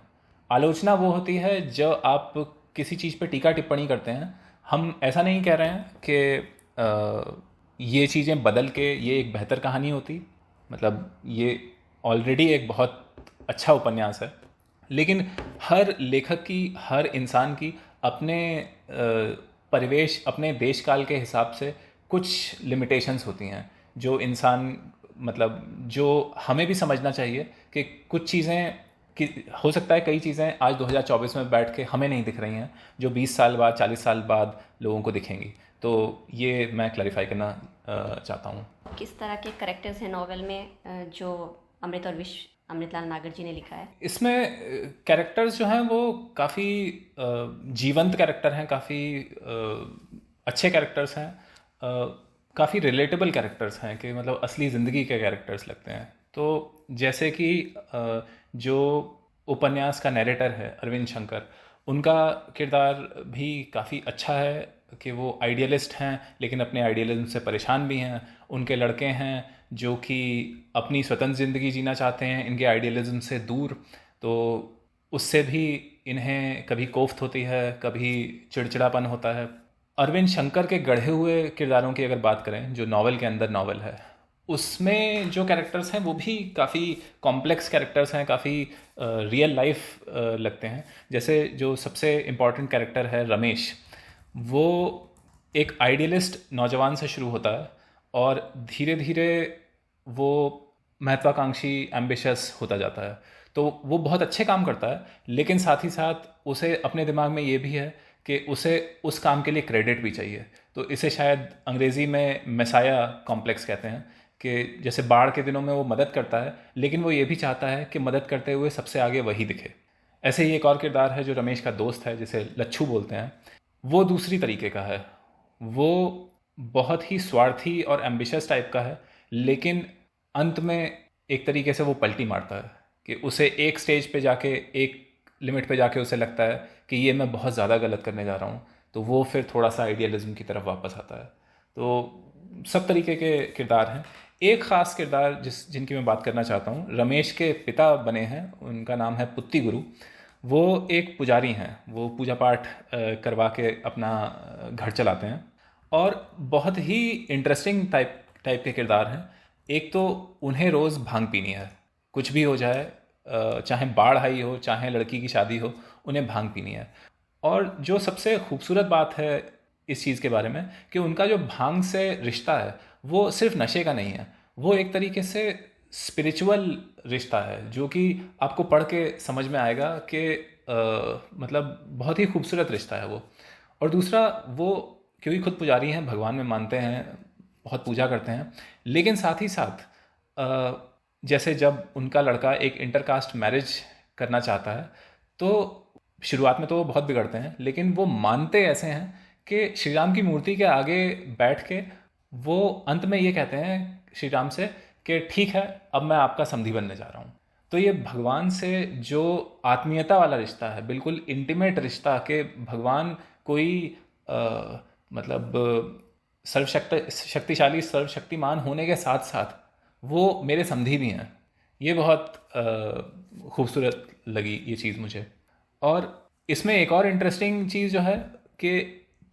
आलोचना वो होती है जो आप किसी चीज़ पे टीका टिप्पणी करते हैं। हम ऐसा नहीं कह रहे हैं कि ये चीज़ें बदल के ये एक बेहतर कहानी होती, मतलब ये ऑलरेडी एक बहुत अच्छा उपन्यास है, लेकिन हर लेखक की, हर इंसान की अपने परिवेश, अपने देश काल के हिसाब से कुछ लिमिटेशंस होती हैं जो इंसान, मतलब जो हमें भी समझना चाहिए कि कुछ चीज़ें कि हो सकता है कई चीज़ें आज 2024 में बैठ के हमें नहीं दिख रही हैं जो 20 साल बाद, 40 साल बाद लोगों को दिखेंगी। तो ये मैं क्लैरिफाई करना चाहता हूँ। किस तरह के करेक्टर्स हैं नॉवेल में जो अमृतलाल नागर जी ने लिखा है? इसमें कैरेक्टर्स जो हैं वो काफ़ी जीवंत कैरेक्टर हैं, काफ़ी अच्छे कैरेक्टर्स हैं, काफ़ी रिलेटेबल कैरेक्टर्स हैं कि मतलब असली ज़िंदगी के कैरेक्टर्स लगते हैं। तो जैसे कि जो उपन्यास का नैरेटर है अरविंद शंकर, उनका किरदार भी काफ़ी अच्छा है कि वो आइडियलिस्ट हैं लेकिन अपने आइडियलिज्म से परेशान भी हैं। उनके लड़के हैं जो कि अपनी स्वतंत्र ज़िंदगी जीना चाहते हैं इनके आइडियलिज्म से दूर, तो उससे भी इन्हें कभी कोफ्त होती है, कभी चिड़चिड़ापन होता है। अरविंद शंकर के गढ़े हुए किरदारों की अगर बात करें जो नॉवल के अंदर नॉवल है, उसमें जो कैरेक्टर्स हैं वो भी काफ़ी कॉम्प्लेक्स कैरेक्टर्स हैं, काफ़ी रियल लाइफ लगते हैं। जैसे जो सबसे इम्पॉर्टेंट कैरेक्टर है रमेश, वो एक आइडियलिस्ट नौजवान से शुरू होता है और धीरे धीरे वो महत्वाकांक्षी एम्बिशियस होता जाता है। तो वो बहुत अच्छे काम करता है लेकिन साथ ही साथ उसे अपने दिमाग में ये भी है कि उसे उस काम के लिए क्रेडिट भी चाहिए। तो इसे शायद अंग्रेज़ी में मेसाया कॉम्प्लेक्स कहते हैं कि जैसे बाढ़ के दिनों में वो मदद करता है लेकिन वो ये भी चाहता है कि मदद करते हुए सबसे आगे वही दिखे। ऐसे ही एक और किरदार है जो रमेश का दोस्त है जिसे लच्छू बोलते हैं। वो दूसरी तरीके का है, वो बहुत ही स्वार्थी और एम्बिशियस टाइप का है लेकिन अंत में एक तरीके से वो पलटी मारता है कि उसे एक स्टेज पे जाके, एक लिमिट पे जाके उसे लगता है कि ये मैं बहुत ज़्यादा गलत करने जा रहा हूँ, तो वो फिर थोड़ा सा आइडियलिज्म की तरफ वापस आता है। तो सब तरीके के किरदार हैं। एक ख़ास किरदार जिनकी मैं बात करना चाहता हूँ, रमेश के पिता बने हैं, उनका नाम है पुत्ती गुरु। वो एक पुजारी हैं, वो पूजा पाठ करवा के अपना घर चलाते हैं और बहुत ही इंटरेस्टिंग टाइप के किरदार हैं। एक तो उन्हें रोज़ भांग पीनी है, कुछ भी हो जाए, चाहे बाढ़ आई हो, चाहे लड़की की शादी हो, उन्हें भांग पीनी है। और जो सबसे खूबसूरत बात है इस चीज़ के बारे में कि उनका जो भांग से रिश्ता है वो सिर्फ नशे का नहीं है, वो एक तरीके से स्पिरिचुअल रिश्ता है जो कि आपको पढ़ के समझ में आएगा कि मतलब बहुत ही खूबसूरत रिश्ता है वो। और दूसरा, वो क्योंकि खुद पुजारी हैं, भगवान में मानते हैं, बहुत पूजा करते हैं, लेकिन साथ ही साथ जैसे जब उनका लड़का एक इंटरकास्ट मैरिज करना चाहता है तो शुरुआत में तो वो बहुत बिगड़ते हैं लेकिन वो मानते ऐसे हैं कि श्री राम की मूर्ति के आगे बैठ के वो अंत में ये कहते हैं श्री राम से कि ठीक है, अब मैं आपका समधी बनने जा रहा हूँ। तो ये भगवान से जो आत्मीयता वाला रिश्ता है, बिल्कुल इंटीमेट रिश्ता, कि भगवान कोई मतलब शक्तिशाली सर्वशक्तिमान होने के साथ साथ वो मेरे समधी भी हैं, ये बहुत खूबसूरत लगी ये चीज़ मुझे। और इसमें एक और इंटरेस्टिंग चीज़ जो है कि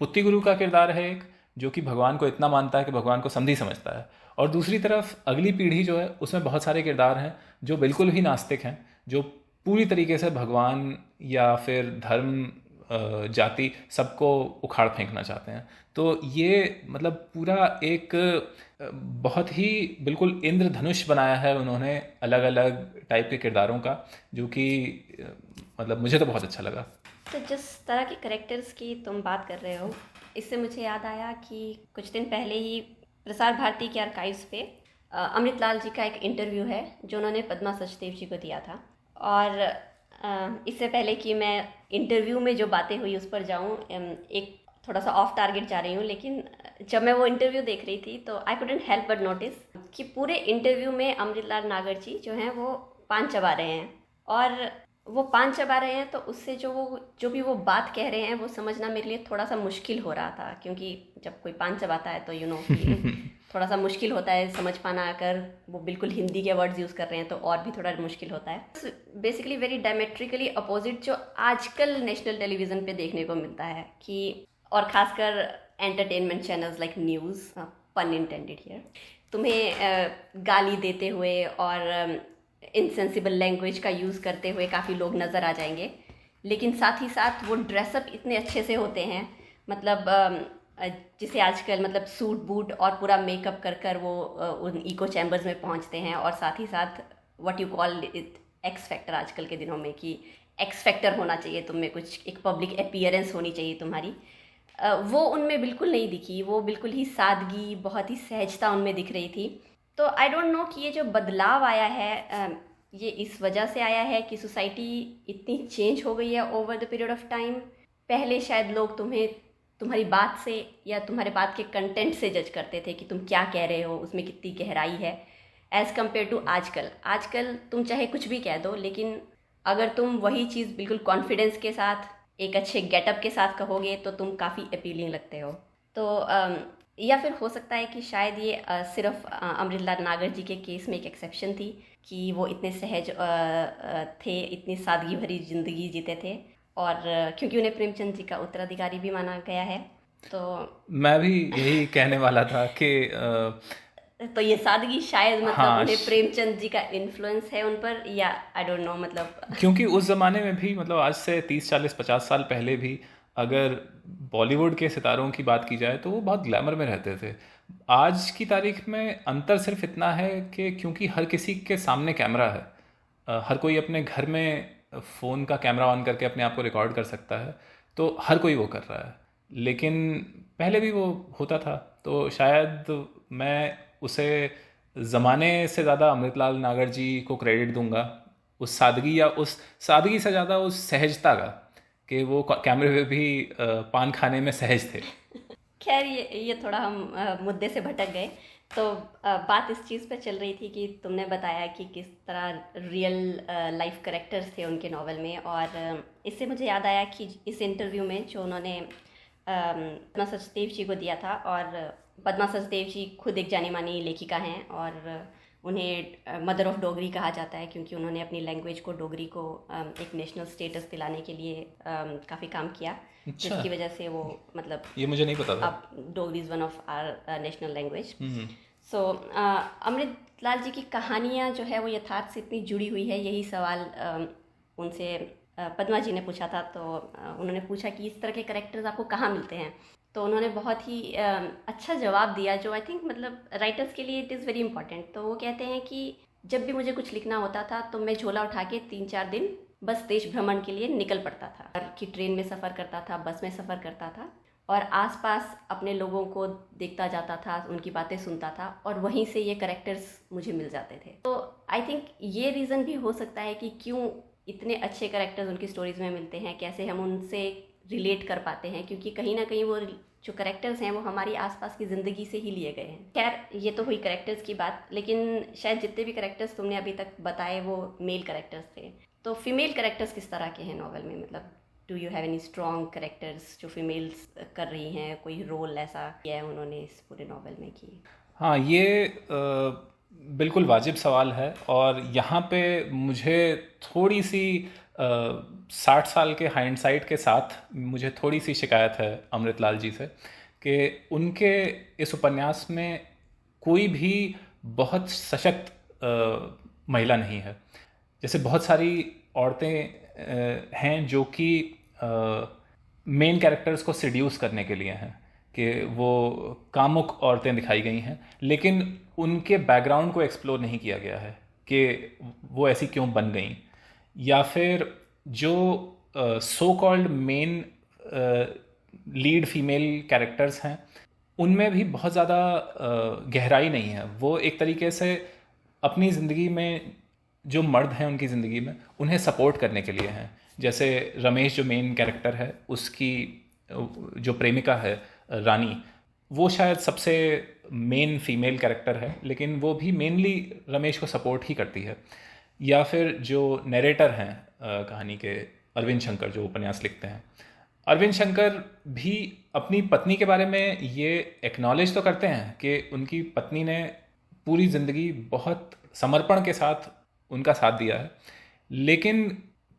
पुत्ती गुरु का किरदार है एक जो कि भगवान को इतना मानता है कि भगवान को समधी समझता है, और दूसरी तरफ अगली पीढ़ी जो है उसमें बहुत सारे किरदार हैं जो बिल्कुल ही नास्तिक हैं, जो पूरी तरीके से भगवान या फिर धर्म, जाति, सबको उखाड़ फेंकना चाहते हैं। तो ये मतलब पूरा एक बहुत ही बिल्कुल इंद्रधनुष बनाया है उन्होंने अलग अलग टाइप के किरदारों का, जो कि मतलब मुझे तो बहुत अच्छा लगा। तो जिस तरह के करेक्टर्स की तुम बात कर रहे हो, इससे मुझे याद आया कि कुछ दिन पहले ही प्रसार भारती के आर्काइव्स पे अमृतलाल जी का एक इंटरव्यू है जो उन्होंने पद्मा सचदेव जी को दिया था। और इससे पहले कि मैं इंटरव्यू में जो बातें हुई उस पर जाऊं, एक थोड़ा सा ऑफ टारगेट जा रही हूं, लेकिन जब मैं वो इंटरव्यू देख रही थी तो I couldn't help but notice कि पूरे इंटरव्यू में अमृतलाल नागर जी जो हैं वो पान चबा रहे हैं, और वो पान चबा रहे हैं तो उससे जो भी वो बात कह रहे हैं वो समझना मेरे लिए थोड़ा सा मुश्किल हो रहा था, क्योंकि जब कोई पान चबाता है तो थोड़ा सा मुश्किल होता है समझ पाना। अगर वो बिल्कुल हिंदी के वर्ड्स यूज़ कर रहे हैं तो और भी थोड़ा मुश्किल होता है। बेसिकली वेरी डायमेट्रिकली अपोजिट जो आजकल नेशनल टेलीविज़न पे देखने को मिलता है, कि और ख़ासकर एंटरटेनमेंट चैनल्स लाइक न्यूज़, पन इंटेंडेड हियर, तुम्हें गाली देते हुए और इनसेंसिबल लैंग्वेज का यूज़ करते हुए काफ़ी लोग नज़र आ जाएंगे। लेकिन साथ ही साथ वो ड्रेसअप इतने अच्छे से होते हैं, मतलब जिसे आजकल मतलब सूट बूट और पूरा मेकअप कर कर वो उन इको चैम्बर्स में पहुंचते हैं। और साथ ही साथ what you call it x factor आजकल के दिनों में, कि एक्स फैक्टर होना चाहिए तुम में, कुछ एक पब्लिक अपीयरेंस होनी चाहिए तुम्हारी। वो उनमें बिल्कुल नहीं दिखी। वो बिल्कुल ही सादगी, बहुत ही सहजता उनमें दिख रही थी। तो आई डोंट नो कि ये जो बदलाव आया है ये इस वजह से आया है कि सोसाइटी इतनी चेंज हो गई है over the period of time. पहले शायद लोग तुम्हें तुम्हारी बात से या तुम्हारे बात के कंटेंट से जज करते थे कि तुम क्या कह रहे हो, उसमें कितनी गहराई है, एज़ कम्पेयर टू आजकल। आजकल तुम चाहे कुछ भी कह दो, लेकिन अगर तुम वही चीज़ बिल्कुल कॉन्फिडेंस के साथ, एक अच्छे गेटअप के साथ कहोगे तो तुम काफ़ी अपीलिंग लगते हो। तो या फिर हो सकता है कि शायद ये सिर्फ अमृतलाल नागर जी के केस में एक एक्सेप्शन थी कि वो इतने सहज थे, इतनी सादगी भरी ज़िंदगी जीते थे, और क्योंकि उन्हें प्रेमचंद जी का उत्तराधिकारी भी माना गया है। तो मैं भी यही कहने वाला था कि तो ये सादगी शायद मतलब हाँ, उन्हें प्रेमचंद जी का इन्फ्लुएंस है उन पर, या आई डोंट नो, मतलब क्योंकि उस ज़माने में भी मतलब आज से 30 40 50 साल पहले भी अगर बॉलीवुड के सितारों की बात की जाए तो वो बहुत ग्लैमर में रहते थे। आज की तारीख में अंतर सिर्फ इतना है कि क्योंकि हर किसी के सामने कैमरा है, हर कोई अपने घर में फ़ोन का कैमरा ऑन करके अपने आप को रिकॉर्ड कर सकता है, तो हर कोई वो कर रहा है। लेकिन पहले भी वो होता था, तो शायद मैं उसे ज़माने से ज़्यादा अमृतलाल नागर जी को क्रेडिट दूंगा, उस सादगी या उस सादगी से ज़्यादा उस सहजता का, कि वो कैमरे पे भी पान खाने में सहज थे। खैर ये थोड़ा हम मुद्दे से भटक गए। तो बात इस चीज़ पे चल रही थी कि तुमने बताया कि किस तरह रियल लाइफ करेक्टर्स थे उनके नावल में, और इससे मुझे याद आया कि इस इंटरव्यू में जो उन्होंने पद्मा सचदेव जी को दिया था, और पद्मा सचदेव जी खुद एक जानी मानी लेखिका हैं, और उन्हें मदर ऑफ डोगरी कहा जाता है क्योंकि उन्होंने अपनी लैंग्वेज को, डोगरी को एक नेशनल स्टेटस दिलाने के लिए काफ़ी काम किया, अच्छा, जिसकी वजह से वो मतलब ये मुझे नहीं पता था। अब Dogri is one of our national language. So Amritlal ji की कहानियाँ जो है वो यथार्थ से इतनी जुड़ी हुई है। यही सवाल उनसे पद्मा जी ने पूछा था। तो उन्होंने पूछा कि इस तरह के करेक्टर्स आपको कहाँ मिलते हैं, तो उन्होंने बहुत ही अच्छा जवाब दिया, जो आई थिंक मतलब राइटर्स के लिए इट इज़ वेरी इंपॉर्टेंट। तो वो कहते हैं कि जब भी मुझे कुछ लिखना होता था तो मैं झोला उठा के 3 4 दिन बस देश भ्रमण के लिए निकल पड़ता था, कि ट्रेन में सफ़र करता था, बस में सफ़र करता था, और आसपास अपने लोगों को देखता जाता था, उनकी बातें सुनता था, और वहीं से ये करेक्टर्स मुझे मिल जाते थे। तो आई थिंक ये रीज़न भी हो सकता है कि क्यों इतने अच्छे करेक्टर्स उनकी स्टोरीज़ में मिलते हैं, कैसे हम उनसे रिलेट कर पाते हैं, क्योंकि कहीं ना कहीं वो जो करेक्टर्स हैं वो हमारी आसपास की ज़िंदगी से ही लिए गए हैं। खैर ये तो हुई करेक्टर्स की बात, लेकिन शायद जितने भी करेक्टर्स तुमने अभी तक बताए वो मेल करेक्टर्स थे। तो फीमेल करेक्टर्स किस तरह के हैं नॉवल में, मतलब do you have any strong characters जो फीमेल्स कर रही हैं, कोई रोल ऐसा किया है उन्होंने इस पूरे नॉवल में की? हाँ, ये बिल्कुल वाजिब सवाल है, और यहाँ पे मुझे थोड़ी सी 60 साल के हाइंडसाइट के साथ मुझे थोड़ी सी शिकायत है अमृतलाल जी से, कि उनके इस उपन्यास में कोई भी बहुत सशक्त महिला नहीं है। जैसे बहुत सारी औरतें हैं जो कि मेन कैरेक्टर्स को सिड्यूस करने के लिए हैं, कि वो कामुक औरतें दिखाई गई हैं, लेकिन उनके बैकग्राउंड को एक्सप्लोर नहीं किया गया है कि वो ऐसी क्यों बन गई, या फिर जो so called main lead female characters हैं उनमें भी बहुत ज़्यादा गहराई नहीं है। वो एक तरीके से अपनी ज़िंदगी में जो मर्द हैं उनकी ज़िंदगी में उन्हें सपोर्ट करने के लिए हैं। जैसे रमेश जो मेन कैरेक्टर है, उसकी जो प्रेमिका है रानी, वो शायद सबसे मेन फीमेल कैरेक्टर है, लेकिन वो भी मेनली रमेश को सपोर्ट ही करती है। या फिर जो नरेटर हैं कहानी के, अरविंद शंकर जो उपन्यास लिखते हैं, अरविंद शंकर भी अपनी पत्नी के बारे में ये एक्नॉलेज तो करते हैं कि उनकी पत्नी ने पूरी ज़िंदगी बहुत समर्पण के साथ उनका साथ दिया है, लेकिन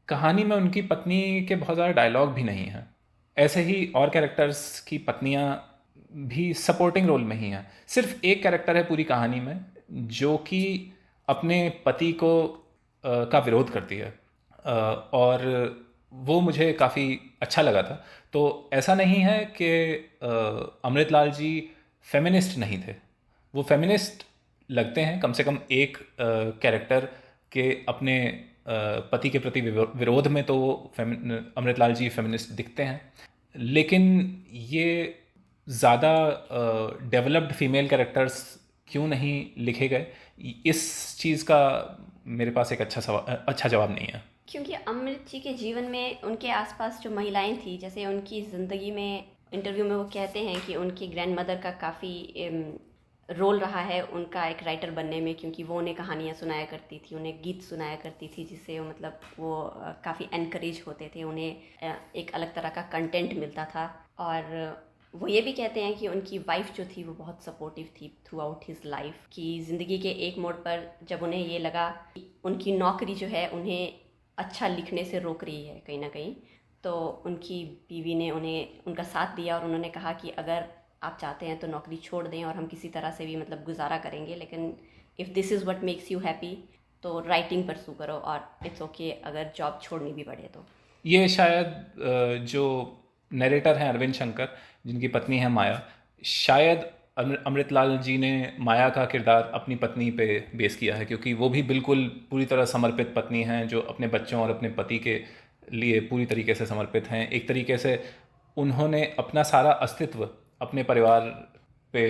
कहानी में उनकी पत्नी के बहुत ज़्यादा डायलॉग भी नहीं हैं। ऐसे ही और कैरेक्टर्स की पत्नियां भी सपोर्टिंग रोल में ही हैं। सिर्फ एक कैरेक्टर है पूरी कहानी में जो कि अपने पति को का विरोध करती है, और वो मुझे काफ़ी अच्छा लगा था। तो ऐसा नहीं है कि अमृतलाल जी फेमिनिस्ट नहीं थे, वो फेमिनिस्ट लगते हैं। कम से कम एक कैरेक्टर के अपने पति के प्रति विरोध में तो वो अमृतलाल जी फेमिनिस्ट दिखते हैं। लेकिन ये ज़्यादा डेवलप्ड फीमेल कैरेक्टर्स क्यों नहीं लिखे गए, इस चीज़ का मेरे पास एक अच्छा जवाब नहीं है। क्योंकि अमृत जी के जीवन में उनके आसपास जो महिलाएं थी, जैसे उनकी ज़िंदगी में इंटरव्यू में वो कहते हैं कि उनकी ग्रैंड मदर का काफ़ी रोल रहा है उनका एक राइटर बनने में, क्योंकि वो उन्हें कहानियाँ सुनाया करती थी, उन्हें गीत सुनाया करती थी, जिससे वो मतलब वो काफ़ी एनकरेज होते थे, उन्हें एक अलग तरह का कंटेंट मिलता था। और वो ये भी कहते हैं कि उनकी वाइफ जो थी वो बहुत सपोर्टिव थी थ्रू आउट हिज लाइफ, कि ज़िंदगी के एक मोड़ पर जब उन्हें ये लगा कि उनकी नौकरी जो है उन्हें अच्छा लिखने से रोक रही है कहीं ना कहीं, तो उनकी बीवी ने उन्हें उनका साथ दिया और उन्होंने कहा कि अगर आप चाहते हैं तो नौकरी छोड़ दें और हम किसी तरह से भी मतलब गुजारा करेंगे, लेकिन if this is what makes you happy तो राइटिंग परसू करो, और इट्स ओके अगर जॉब छोड़नी भी पड़े तो। ये शायद जो नरेटर हैं अरविंद शंकर, जिनकी पत्नी है माया, शायद अमृतलाल जी ने माया का किरदार अपनी पत्नी पे बेस किया है, क्योंकि वो भी बिल्कुल पूरी तरह समर्पित पत्नी हैं, जो अपने बच्चों और अपने पति के लिए पूरी तरीके से समर्पित हैं। एक तरीके से उन्होंने अपना सारा अस्तित्व अपने परिवार पे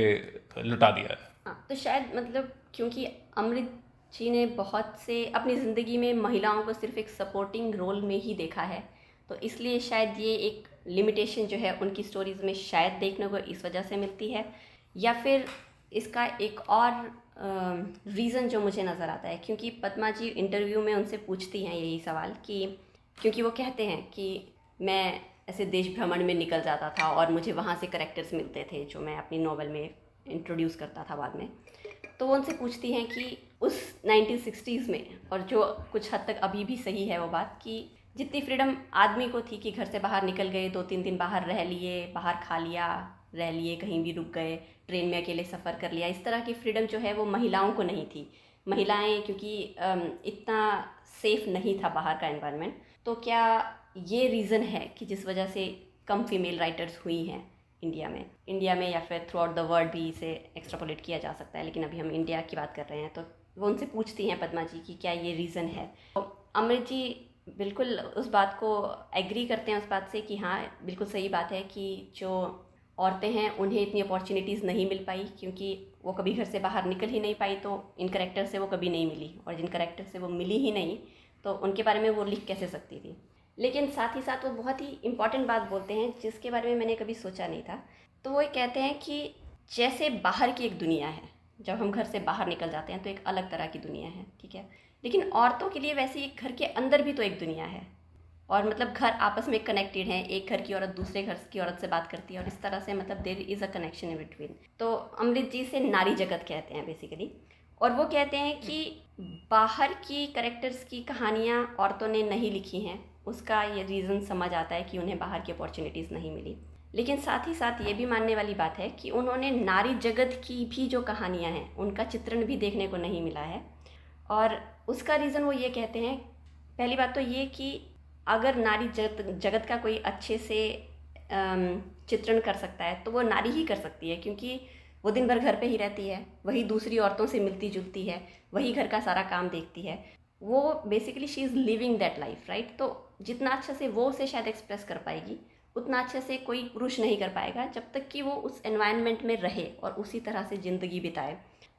लुटा दिया है। हाँ, तो शायद मतलब क्योंकि अमृत जी ने बहुत से अपनी ज़िंदगी में महिलाओं को सिर्फ एक सपोर्टिंग रोल में ही देखा है, तो इसलिए शायद ये एक लिमिटेशन जो है उनकी स्टोरीज़ में शायद देखने को इस वजह से मिलती है। या फिर इसका एक और रीज़न जो मुझे नज़र आता है, क्योंकि पद्मा जी इंटरव्यू में उनसे पूछती हैं यही सवाल कि क्योंकि वो कहते हैं कि मैं ऐसे देश भ्रमण में निकल जाता था और मुझे वहाँ से करेक्टर्स मिलते थे जो मैं अपनी नॉवल में इंट्रोड्यूस करता था बाद में। तो वो उनसे पूछती हैं कि उस 1960s में, और जो कुछ हद तक अभी भी सही है वो बात, कि जितनी फ्रीडम आदमी को थी कि घर से बाहर निकल गए, 2-3 दिन बाहर रह लिए, बाहर खा लिया, रह लिए, कहीं भी रुक गए, ट्रेन में अकेले सफ़र कर लिया, इस तरह की फ्रीडम जो है वो महिलाओं को नहीं थी। महिलाएं क्योंकि इतना सेफ नहीं था बाहर का एनवायरनमेंट। तो क्या ये रीज़न है कि जिस वजह से कम फीमेल राइटर्स हुई हैं इंडिया में या फिर थ्रू आउट द वर्ल्ड भी इसे एक्स्ट्रापोलेट किया जा सकता है, लेकिन अभी हम इंडिया की बात कर रहे हैं। तो वो उनसे पूछती हैं पद्मा जी कि क्या ये रीज़न है। तो अमृत जी बिल्कुल उस बात को एग्री करते हैं, उस बात से कि हाँ बिल्कुल सही बात है कि जो औरतें हैं उन्हें इतनी अपॉर्चुनिटीज़ नहीं मिल पाई, क्योंकि वो कभी घर से बाहर निकल ही नहीं पाई, तो इन करेक्टर से वो कभी नहीं मिली, और जिन करेक्टर से वो मिली ही नहीं तो उनके बारे में वो लिख कैसे सकती थी। लेकिन साथ ही साथ वो बहुत ही इम्पॉर्टेंट बात बोलते हैं जिसके बारे में मैंने कभी सोचा नहीं था। तो वो कहते हैं कि जैसे बाहर की एक दुनिया है, जब हम घर से बाहर निकल जाते हैं तो एक अलग तरह की दुनिया है, ठीक है, लेकिन औरतों के लिए वैसे ही घर के अंदर भी तो एक दुनिया है, और मतलब घर आपस में कनेक्टेड हैं, एक घर की औरत दूसरे घर की औरत से बात करती है, और इस तरह से मतलब there is a connection in between. तो अमृत जी से नारी जगत कहते हैं बेसिकली, और वो कहते हैं कि बाहर की करेक्टर्स की कहानियाँ औरतों ने नहीं लिखी हैं, उसका ये रीज़न समझ आता है कि उन्हें बाहर की अपॉर्चुनिटीज़ नहीं मिली। लेकिन साथ ही साथ ये भी मानने वाली बात है कि उन्होंने नारी जगत की भी जो कहानियाँ हैं उनका चित्रण भी देखने को नहीं मिला है, और उसका रीज़न वो ये कहते हैं, पहली बात तो ये कि अगर नारी जगत का कोई अच्छे से चित्रण कर सकता है तो वो नारी ही कर सकती है, क्योंकि वो दिन भर घर पे ही रहती है, वही दूसरी औरतों से मिलती जुलती है, वही घर का सारा काम देखती है, वो basically she is living that life, right. तो जितना अच्छा से वो उसे शायद एक्सप्रेस कर पाएगी उतना अच्छे से कोई पुरुष नहीं कर पाएगा, जब तक कि वो उस एनवायरनमेंट में रहे और उसी तरह से ज़िंदगी बिताए।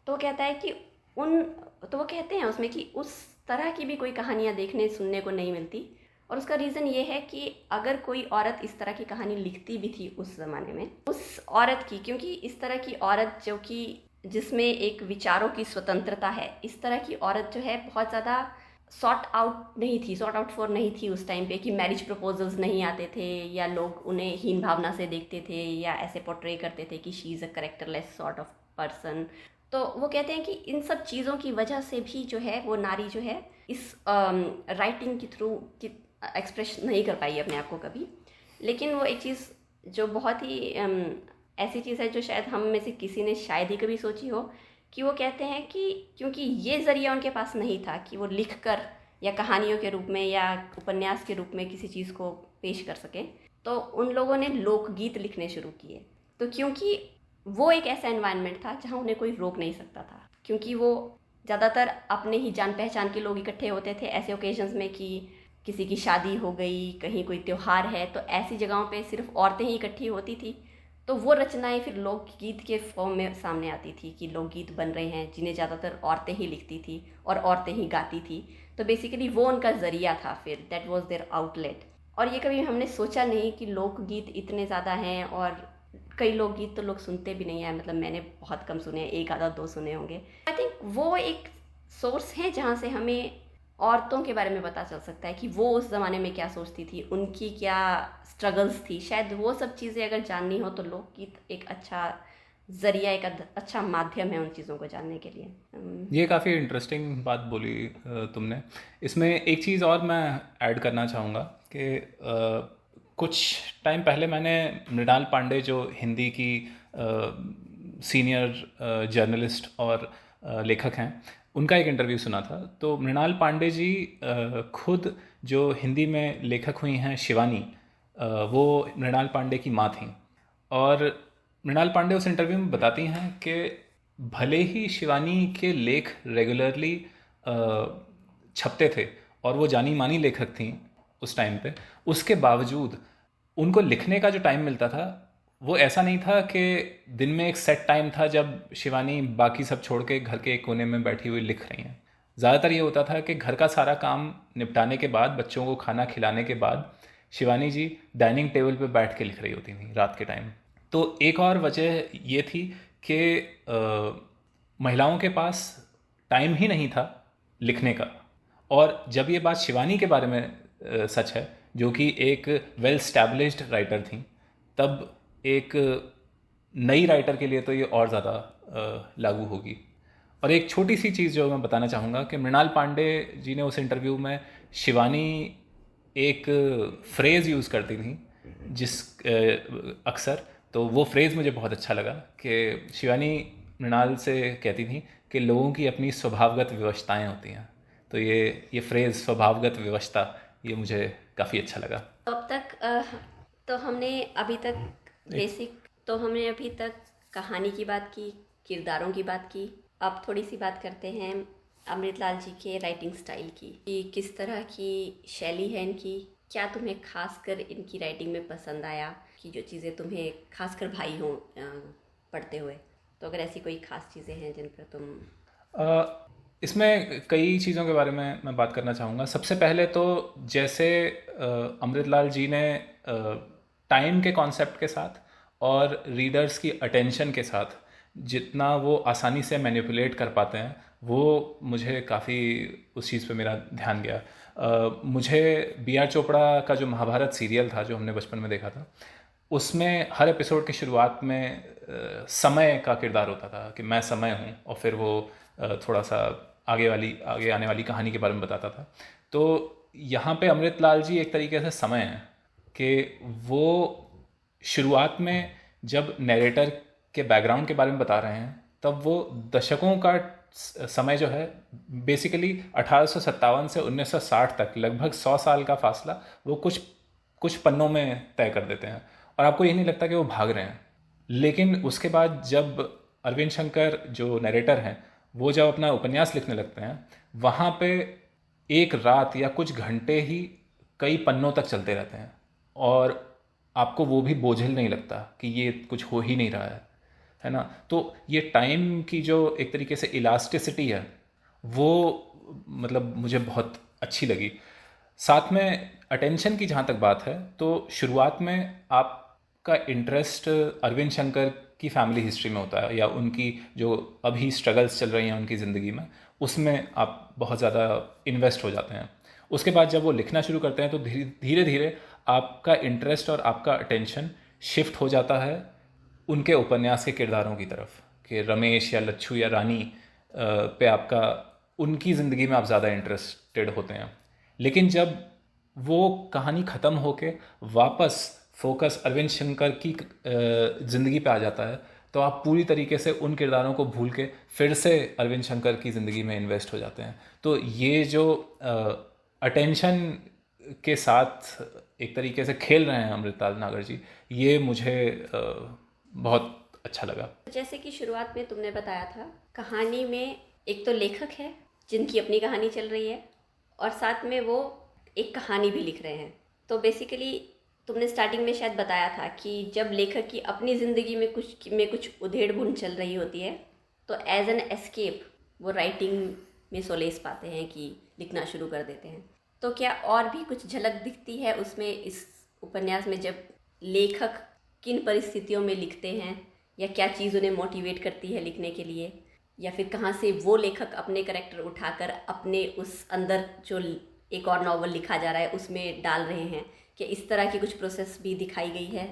तो वो कहता है कि तो वो कहते हैं उसमें कि उस तरह की भी कोई कहानियाँ देखने सुनने को नहीं मिलती, और उसका रीज़न ये है कि अगर कोई औरत इस तरह की कहानी लिखती भी थी उस ज़माने में, उस औरत की, क्योंकि इस तरह की औरत जो कि जिसमें एक विचारों की स्वतंत्रता है, इस तरह की औरत जो है बहुत ज़्यादा सॉर्ट आउट फॉर नहीं थी उस टाइम पे, कि मैरिज प्रपोजल्स नहीं आते थे, या लोग उन्हें हीन भावना से देखते थे, या ऐसे पोर्ट्रे करते थे कि she is a characterless sort of person. तो वो कहते हैं कि इन सब चीज़ों की वजह से भी जो है वो नारी जो है इस राइटिंग के थ्रू एक्सप्रेस नहीं कर पाई अपने आप को कभी। लेकिन वो एक चीज़ जो बहुत ही ऐसी चीज़ है जो शायद हम में से किसी ने शायद ही कभी सोची हो, कि वो कहते हैं कि क्योंकि ये ज़रिया उनके पास नहीं था कि वो लिख कर या कहानियों के रूप में या उपन्यास के रूप में किसी चीज़ को पेश कर सकें, तो उन लोगों ने लोकगीत लिखने शुरू किए। तो क्योंकि वो एक ऐसा एनवायरनमेंट था जहाँ उन्हें कोई रोक नहीं सकता था, क्योंकि वो ज़्यादातर अपने ही जान पहचान के लोग इकट्ठे होते थे ऐसे ओकेजन्स में कि किसी की शादी हो गई, कहीं कोई त्यौहार है, तो ऐसी जगहों पे सिर्फ औरतें ही इकट्ठी होती थी। तो वो रचनाएं फिर लोकगीत के फॉर्म में सामने आती थी कि लोकगीत बन रहे हैं जिन्हें ज़्यादातर औरतें ही लिखती थी और औरतें ही गाती थी। तो बेसिकली वो उनका ज़रिया था, फिर दैट वाज देयर आउटलेट। और ये कभी हमने सोचा नहीं कि लोकगीत इतने ज़्यादा हैं, और कई लोकगीत तो लोग सुनते भी नहीं हैं, मतलब मैंने बहुत कम सुने हैं, एक आधा दो सुने होंगे। आई थिंक वो एक सोर्स है जहाँ से हमें औरतों के बारे में पता चल सकता है कि वो उस ज़माने में क्या सोचती थी, उनकी क्या स्ट्रगल्स थी। शायद वो सब चीज़ें अगर जाननी हो तो लोकगीत एक अच्छा ज़रिया, एक अच्छा माध्यम है उन चीज़ों को जानने के लिए। ये काफ़ी इंटरेस्टिंग बात बोली तुमने। इसमें एक चीज़ और मैं ऐड करना चाहूँगा कि कुछ टाइम पहले मैंने मृणाल पांडे, जो हिंदी की सीनियर जर्नलिस्ट और लेखक हैं, उनका एक इंटरव्यू सुना था। तो मृणाल पांडे जी खुद जो हिंदी में लेखक हुई हैं शिवानी, वो मृणाल पांडे की माँ थीं। और मृणाल पांडे उस इंटरव्यू में बताती हैं कि भले ही शिवानी के लेख रेगुलरली छपते थे और वो जानी मानी लेखक थीं उस टाइम पे, उसके बावजूद उनको लिखने का जो टाइम मिलता था वो ऐसा नहीं था कि दिन में एक सेट टाइम था जब शिवानी बाकी सब छोड़ के घर के एक कोने में बैठी हुई लिख रही हैं। ज़्यादातर ये होता था कि घर का सारा काम निपटाने के बाद, बच्चों को खाना खिलाने के बाद, शिवानी जी डाइनिंग टेबल पे बैठ के लिख रही होती थी रात के टाइम। तो एक और वजह ये थी कि महिलाओं के पास टाइम ही नहीं था लिखने का। और जब ये बात शिवानी के बारे में सच है, जो कि एक वेल स्टैब्लिश्ड राइटर थी, तब एक नई राइटर के लिए तो ये और ज़्यादा लागू होगी। और एक छोटी सी चीज़ जो मैं बताना चाहूँगा कि मृणाल पांडे जी ने उस इंटरव्यू में शिवानी एक फ्रेज़ यूज़ करती थी जिस अक्सर, तो वो फ्रेज़ मुझे बहुत अच्छा लगा कि शिवानी मृणाल से कहती थी कि लोगों की अपनी स्वभावगत विवशताएँ होती हैं। तो ये फ्रेज़ स्वभावगत विवशता, ये मुझे काफ़ी अच्छा लगा। तो अब तक तो हमने अभी तक हमने अभी तक कहानी की बात की, किरदारों की बात की। अब थोड़ी सी बात करते हैं अमृतलाल जी के राइटिंग स्टाइल की, कि किस तरह की शैली है इनकी, क्या तुम्हें खासकर इनकी राइटिंग में पसंद आया, कि जो चीज़ें तुम्हें खासकर भाई हों पढ़ते हुए। तो अगर ऐसी कोई खास चीज़ें हैं जिन पर तुम इसमें कई चीज़ों के बारे में मैं बात करना चाहूँगा। सबसे पहले तो जैसे अमृतलाल जी ने टाइम के कॉन्सेप्ट के साथ और रीडर्स की अटेंशन के साथ जितना वो आसानी से मैनिपुलेट कर पाते हैं, वो मुझे काफ़ी उस चीज़ पे मेरा ध्यान गया। मुझे बी आर चोपड़ा का जो महाभारत सीरियल था, जो हमने बचपन में देखा था, उसमें हर एपिसोड की शुरुआत में समय का किरदार होता था कि मैं समय हूँ, और फिर वो थोड़ा सा आगे आने वाली कहानी के बारे में बताता था। तो यहाँ पे अमृतलाल जी एक तरीके से समय हैं कि वो शुरुआत में जब नैरेटर के बैकग्राउंड के बारे में बता रहे हैं, तब वो दशकों का समय जो है, बेसिकली 1857 से 1960 तक लगभग 100 साल का फासला वो कुछ पन्नों में तय कर देते हैं, और आपको ये नहीं लगता कि वो भाग रहे हैं। लेकिन उसके बाद जब अरविंद शंकर जो नैरेटर हैं, वो जब अपना उपन्यास लिखने लगते हैं, वहाँ पे एक रात या कुछ घंटे ही कई पन्नों तक चलते रहते हैं, और आपको वो भी बोझिल नहीं लगता कि ये कुछ हो ही नहीं रहा है ना। तो ये टाइम की जो एक तरीके से इलास्टिसिटी है, वो मतलब मुझे बहुत अच्छी लगी। साथ में अटेंशन की जहाँ तक बात है, तो शुरुआत में आपका इंटरेस्ट अरविंद शंकर की फैमिली हिस्ट्री में होता है, या उनकी जो अभी स्ट्रगल्स चल रही हैं उनकी ज़िंदगी में, उसमें आप बहुत ज़्यादा इन्वेस्ट हो जाते हैं। उसके बाद जब वो लिखना शुरू करते हैं, तो धीरे धीरे आपका इंटरेस्ट और आपका अटेंशन शिफ्ट हो जाता है उनके उपन्यास के किरदारों की तरफ, कि रमेश या लच्छू या रानी पे आपका उनकी ज़िंदगी में आप ज़्यादा इंटरेस्टेड होते हैं। लेकिन जब वो कहानी ख़त्म होके वापस फोकस अरविंद शंकर की ज़िंदगी पे आ जाता है, तो आप पूरी तरीके से उन किरदारों को भूल के फिर से अरविंद शंकर की ज़िंदगी में इन्वेस्ट हो जाते हैं। तो ये जो अटेंशन के साथ एक तरीके से खेल रहे हैं अमृतलाल नागर जी, ये मुझे बहुत अच्छा लगा। जैसे कि शुरुआत में तुमने बताया था, कहानी में एक तो लेखक है जिनकी अपनी कहानी चल रही है और साथ में वो एक कहानी भी लिख रहे हैं। तो बेसिकली तुमने स्टार्टिंग में शायद बताया था कि जब लेखक की अपनी ज़िंदगी में कुछ उधेड़ बुन चल रही होती है तो एज एन एस्केप वो राइटिंग में सोलेस पाते हैं कि लिखना शुरू कर देते हैं। तो क्या और भी कुछ झलक दिखती है उसमें, इस उपन्यास में, जब लेखक किन परिस्थितियों में लिखते हैं या क्या चीज़ उन्हें मोटिवेट करती है लिखने के लिए, या फिर कहाँ से वो लेखक अपने कैरेक्टर उठाकर अपने उस अंदर जो एक और नॉवल लिखा जा रहा है उसमें डाल रहे हैं, कि इस तरह की कुछ प्रोसेस भी दिखाई गई है?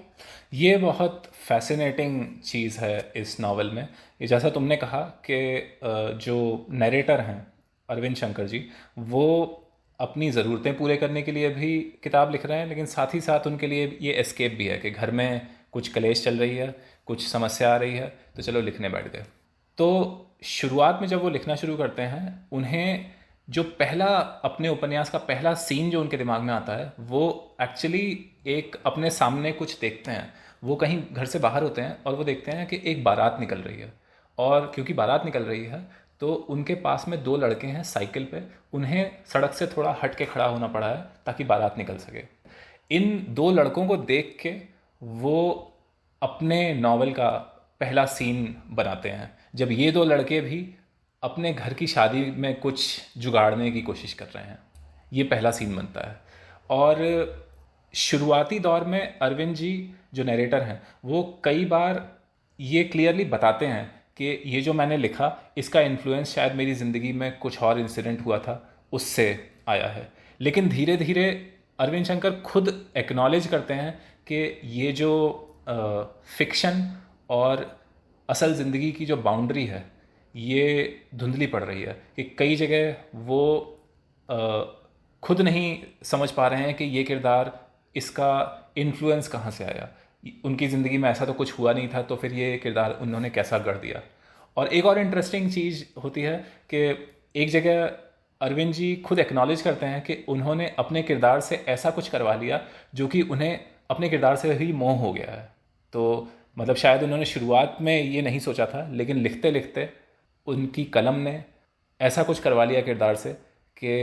ये बहुत फैसिनेटिंग चीज़ है इस नावल में। ये जैसा तुमने कहा कि जो नरेटर हैं अरविंद शंकर जी, वो अपनी ज़रूरतें पूरे करने के लिए भी किताब लिख रहे हैं, लेकिन साथ ही साथ उनके लिए ये एस्केप भी है कि घर में कुछ कलेश चल रही है, कुछ समस्या आ रही है, तो चलो लिखने बैठ गए। तो शुरुआत में जब वो लिखना शुरू करते हैं, उन्हें जो पहला अपने उपन्यास का पहला सीन जो उनके दिमाग में आता है, वो एक्चुअली एक अपने सामने कुछ देखते हैं। वो कहीं घर से बाहर होते हैं और वो देखते हैं कि एक बारात निकल रही है, और क्योंकि बारात निकल रही है तो उनके पास में दो लड़के हैं साइकिल पे, उन्हें सड़क से थोड़ा हट के खड़ा होना पड़ा है ताकि बारात निकल सके। इन दो लड़कों को देख के वो अपने नावल का पहला सीन बनाते हैं, जब ये दो लड़के भी अपने घर की शादी में कुछ जुगाड़ने की कोशिश कर रहे हैं। ये पहला सीन बनता है। और शुरुआती दौर में अरविंद जी जो नरेटर हैं, वो कई बार ये क्लियरली बताते हैं कि ये जो मैंने लिखा, इसका इन्फ्लुएंस शायद मेरी ज़िंदगी में कुछ और इंसिडेंट हुआ था उससे आया है। लेकिन धीरे धीरे अरविंद शंकर खुद एक्नॉलेज करते हैं कि ये जो फिक्शन और असल ज़िंदगी की जो बाउंड्री है, ये धुंधली पड़ रही है, कि कई जगह वो खुद नहीं समझ पा रहे हैं कि ये किरदार, इसका इन्फ्लुएंस कहाँ से आया। उनकी ज़िंदगी में ऐसा तो कुछ हुआ नहीं था, तो फिर ये किरदार उन्होंने कैसा गढ़ दिया। और एक और इंटरेस्टिंग चीज़ होती है कि एक जगह अरविंद जी खुद एक्नॉलेज करते हैं कि उन्होंने अपने किरदार से ऐसा कुछ करवा लिया जो कि उन्हें अपने किरदार से ही मोह हो गया है। तो मतलब शायद उन्होंने शुरुआत में ये नहीं सोचा था, लेकिन लिखते लिखते उनकी कलम ने ऐसा कुछ करवा लिया किरदार से कि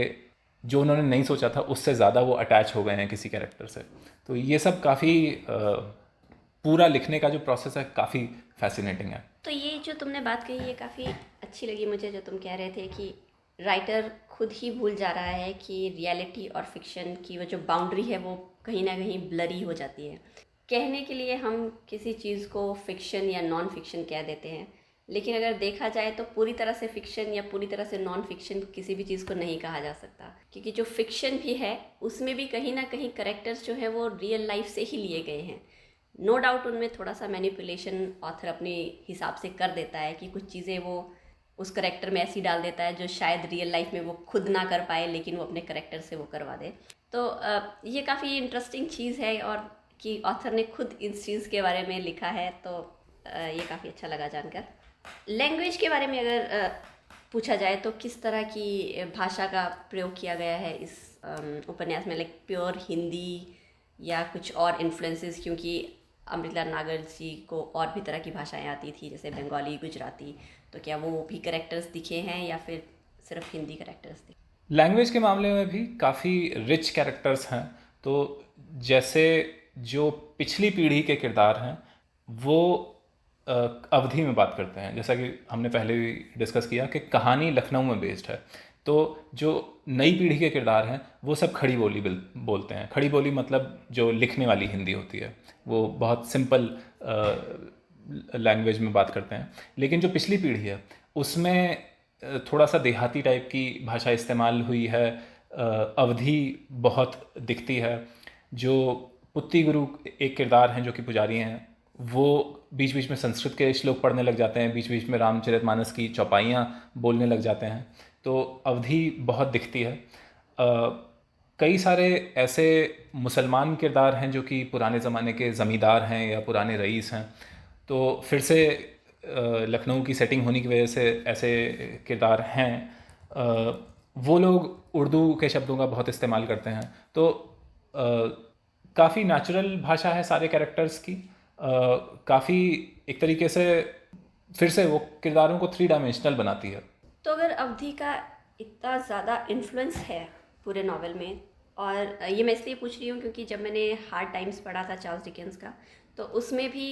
जो उन्होंने नहीं सोचा था उससे ज़्यादा वो अटैच हो गए हैं किसी कैरेक्टर से। तो ये सब काफ़ी पूरा लिखने का जो प्रोसेस है काफ़ी फैसिनेटिंग है। तो ये जो तुमने बात कही ये काफ़ी अच्छी लगी मुझे, जो तुम कह रहे थे कि राइटर खुद ही भूल जा रहा है कि रियलिटी और फिक्शन की वो जो बाउंड्री है वो कहीं ना कहीं ब्लरी हो जाती है। कहने के लिए हम किसी चीज़ को फिक्शन या नॉन फिक्शन कह देते हैं, लेकिन अगर देखा जाए तो पूरी तरह से फिक्शन या पूरी तरह से नॉन फिक्शन किसी भी चीज़ को नहीं कहा जा सकता, क्योंकि जो फिक्शन भी है उसमें भी कहीं ना कहीं करेक्टर्स जो है वो रियल लाइफ से ही लिए गए हैं। नो डाउट उनमें थोड़ा सा मैनिपुलेशन ऑथर अपने हिसाब से कर देता है कि कुछ चीज़ें वो उस करेक्टर में ऐसी डाल देता है जो शायद रियल लाइफ में वो खुद ना कर पाए, लेकिन वो अपने करेक्टर से वो करवा दे। तो ये काफ़ी इंटरेस्टिंग चीज़ है, और कि ऑथर ने खुद इस चीज़ के बारे में लिखा है, तो ये काफ़ी अच्छा लगा जानकर। लैंग्वेज के बारे में अगर पूछा जाए तो किस तरह की भाषा का प्रयोग किया गया है इस उपन्यास में, लाइक प्योर हिंदी या कुछ और इन्फ्लुएंसेस, क्योंकि अमृतलाल नागर जी को और भी तरह की भाषाएं आती थी जैसे बंगाली, गुजराती, तो क्या वो भी कैरेक्टर्स दिखे हैं या फिर सिर्फ हिंदी कैरेक्टर्स दिखे? लैंग्वेज के मामले में भी काफ़ी रिच कैरेक्टर्स हैं। तो जैसे जो पिछली पीढ़ी के किरदार हैं वो अवधि में बात करते हैं, जैसा कि हमने पहले भी डिस्कस किया कि कहानी लखनऊ में बेस्ड है। तो जो नई पीढ़ी के किरदार हैं वो सब खड़ी बोली बोलते हैं। खड़ी बोली मतलब जो लिखने वाली हिंदी होती है, वो बहुत सिंपल लैंग्वेज में बात करते हैं। लेकिन जो पिछली पीढ़ी है उसमें थोड़ा सा देहाती टाइप की भाषा इस्तेमाल हुई है। अवधि बहुत दिखती है। जो पुत्ती गुरु एक किरदार हैं जो कि पुजारी हैं, वो बीच बीच में संस्कृत के श्लोक पढ़ने लग जाते हैं, बीच बीच में रामचरितमानस की चौपाइयाँ बोलने लग जाते हैं। तो अवधि बहुत दिखती है। कई सारे ऐसे मुसलमान किरदार हैं जो कि पुराने ज़माने के ज़मींदार हैं या पुराने रईस हैं, तो फिर से लखनऊ की सेटिंग होने की वजह से ऐसे किरदार हैं। वो लोग उर्दू के शब्दों का बहुत इस्तेमाल करते हैं, तो काफ़ी नेचुरल भाषा है सारे कैरेक्टर्स की। काफ़ी एक तरीके से फिर से वो किरदारों को 3 डायमेंशनल बनाती है। तो अगर अवधि का इतना ज़्यादा इन्फ्लुएंस है पूरे नावल में, और ये मैं इसलिए पूछ रही हूँ क्योंकि जब मैंने हार्ड टाइम्स पढ़ा था चार्ल्स डिकेंस का, तो उसमें भी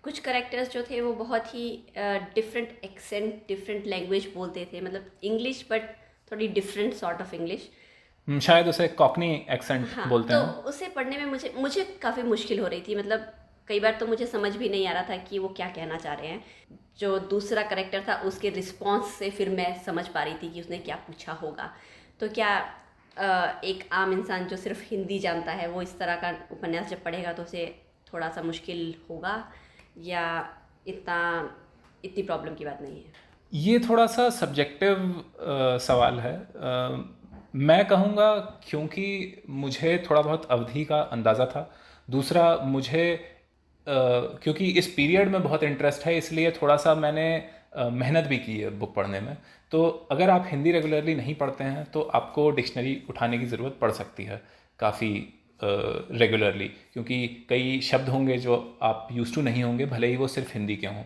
कुछ करेक्टर्स जो थे वो बहुत ही डिफरेंट एक्सेंट, डिफरेंट लैंग्वेज बोलते थे, मतलब इंग्लिश बट थोड़ी डिफरेंट सॉर्ट ऑफ इंग्लिश। शायद उसे कॉकनी एक्सेंट हाँ, बोलते तो हैं। उसे पढ़ने में मुझे काफ़ी मुश्किल हो रही थी, मतलब कई बार तो मुझे समझ भी नहीं आ रहा था कि वो क्या कहना चाह रहे हैं। जो दूसरा करेक्टर था उसके रिस्पॉन्स से फिर मैं समझ पा रही थी कि उसने क्या पूछा होगा। तो क्या एक आम इंसान जो सिर्फ हिंदी जानता है वो इस तरह का उपन्यास जब पढ़ेगा तो उसे थोड़ा सा मुश्किल होगा, या इतनी प्रॉब्लम की बात नहीं है? ये थोड़ा सा सब्जेक्टिव सवाल है। मैं कहूँगा क्योंकि मुझे थोड़ा बहुत अवधि का अंदाज़ा था। दूसरा, मुझे क्योंकि इस पीरियड में बहुत इंटरेस्ट है, इसलिए थोड़ा सा मैंने मेहनत भी की है बुक पढ़ने में। तो अगर आप हिंदी रेगुलरली नहीं पढ़ते हैं तो आपको डिक्शनरी उठाने की ज़रूरत पड़ सकती है काफ़ी रेगुलरली, क्योंकि कई शब्द होंगे जो आप यूज़ टू नहीं होंगे, भले ही वो सिर्फ हिंदी के हों।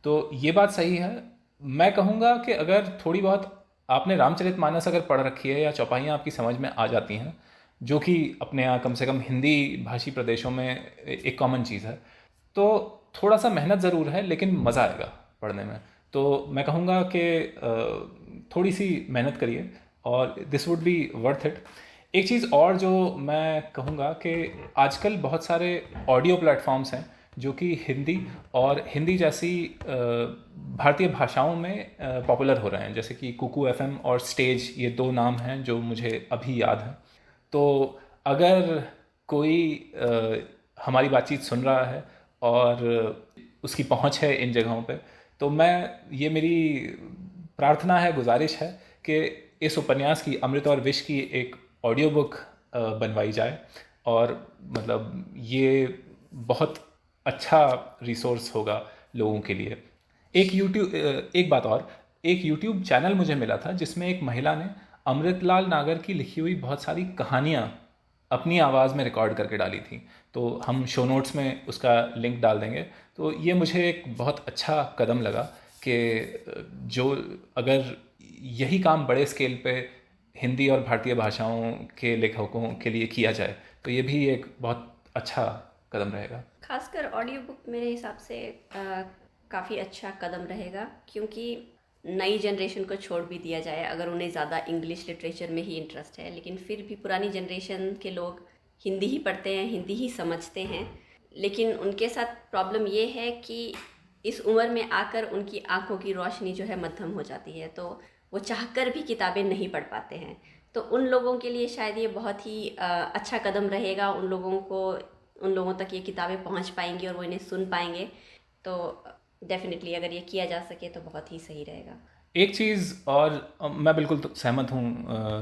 तो ये बात सही है। मैं कहूँगा कि अगर थोड़ी बहुत आपने रामचरितमानस अगर पढ़ रखी है या चौपाइयाँ आपकी समझ में आ जाती हैं, जो कि अपने यहाँ कम से कम हिंदी भाषी प्रदेशों में एक कॉमन चीज़ है, तो थोड़ा सा मेहनत ज़रूर है लेकिन मज़ा आएगा पढ़ने में। तो मैं कहूँगा कि थोड़ी सी मेहनत करिए और this would be worth it. एक चीज़ और जो मैं कहूँगा कि आजकल बहुत सारे ऑडियो प्लेटफॉर्म्स हैं जो कि हिंदी और हिंदी जैसी भारतीय भाषाओं में पॉपुलर हो रहे हैं, जैसे कि कुकू एफएम और स्टेज, ये 2 नाम हैं जो मुझे अभी याद हैं। तो अगर कोई हमारी बातचीत सुन रहा है और उसकी पहुंच है इन जगहों पे, तो ये मेरी प्रार्थना है, गुजारिश है कि इस उपन्यास की, अमृत और विष की, एक ऑडियो बुक बनवाई जाए। और मतलब ये बहुत अच्छा रिसोर्स होगा लोगों के लिए। एक बात और, एक यूट्यूब चैनल मुझे मिला था जिसमें एक महिला ने अमृतलाल नागर की लिखी हुई बहुत सारी कहानियाँ अपनी आवाज़ में रिकॉर्ड करके डाली थी। तो हम शो नोट्स में उसका लिंक डाल देंगे। तो ये मुझे एक बहुत अच्छा कदम लगा कि जो अगर यही काम बड़े स्केल पे हिंदी और भारतीय भाषाओं के लेखकों के लिए किया जाए तो ये भी एक बहुत अच्छा कदम रहेगा। खासकर ऑडियो बुक मेरे हिसाब से काफ़ी अच्छा कदम रहेगा, क्योंकि नई जनरेशन को छोड़ भी दिया जाए अगर उन्हें ज़्यादा इंग्लिश लिटरेचर में ही इंटरेस्ट है, लेकिन फिर भी पुरानी जनरेशन के लोग हिंदी ही पढ़ते हैं, हिंदी ही समझते हैं। लेकिन उनके साथ प्रॉब्लम ये है कि इस उम्र में आकर उनकी आंखों की रोशनी जो है मध्यम हो जाती है, तो वो चाहकर भी किताबें नहीं पढ़ पाते हैं। तो उन लोगों के लिए शायद ये बहुत ही अच्छा कदम रहेगा। उन लोगों तक ये किताबें पहुंच पाएंगी और वो इन्हें सुन पाएंगे। तो डेफिनेटली अगर ये किया जा सके तो बहुत ही सही रहेगा। एक चीज़ और, मैं बिल्कुल सहमत हूँ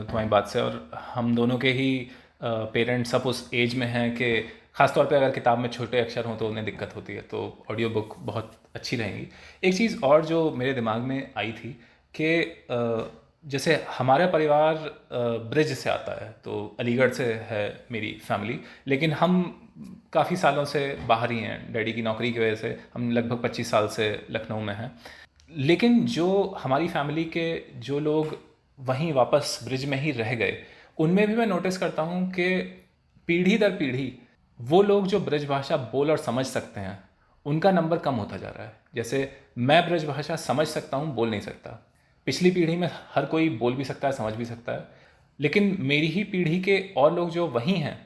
तुम्हारी बात से, और हम दोनों के ही पेरेंट्स अब उस एज में हैं कि ख़ासतौर पे अगर किताब में छोटे अक्षर हों तो उन्हें दिक्कत होती है, तो ऑडियो बुक बहुत अच्छी रहेगी। एक चीज़ और जो मेरे दिमाग में आई थी कि जैसे हमारा परिवार ब्रिज से आता है, तो अलीगढ़ से है मेरी फैमिली, लेकिन हम काफ़ी सालों से बाहर ही हैं। डैडी की नौकरी की वजह से हम लगभग 25 साल से लखनऊ में हैं। लेकिन जो हमारी फैमिली के जो लोग वहीं वापस ब्रिज में ही रह गए, उनमें भी मैं नोटिस करता हूँ कि पीढ़ी दर पीढ़ी वो लोग जो ब्रज भाषा बोल और समझ सकते हैं उनका नंबर कम होता जा रहा है। जैसे मैं ब्रज भाषा समझ सकता हूँ, बोल नहीं सकता। पिछली पीढ़ी में हर कोई बोल भी सकता है, समझ भी सकता है, लेकिन मेरी ही पीढ़ी के और लोग जो वहीं हैं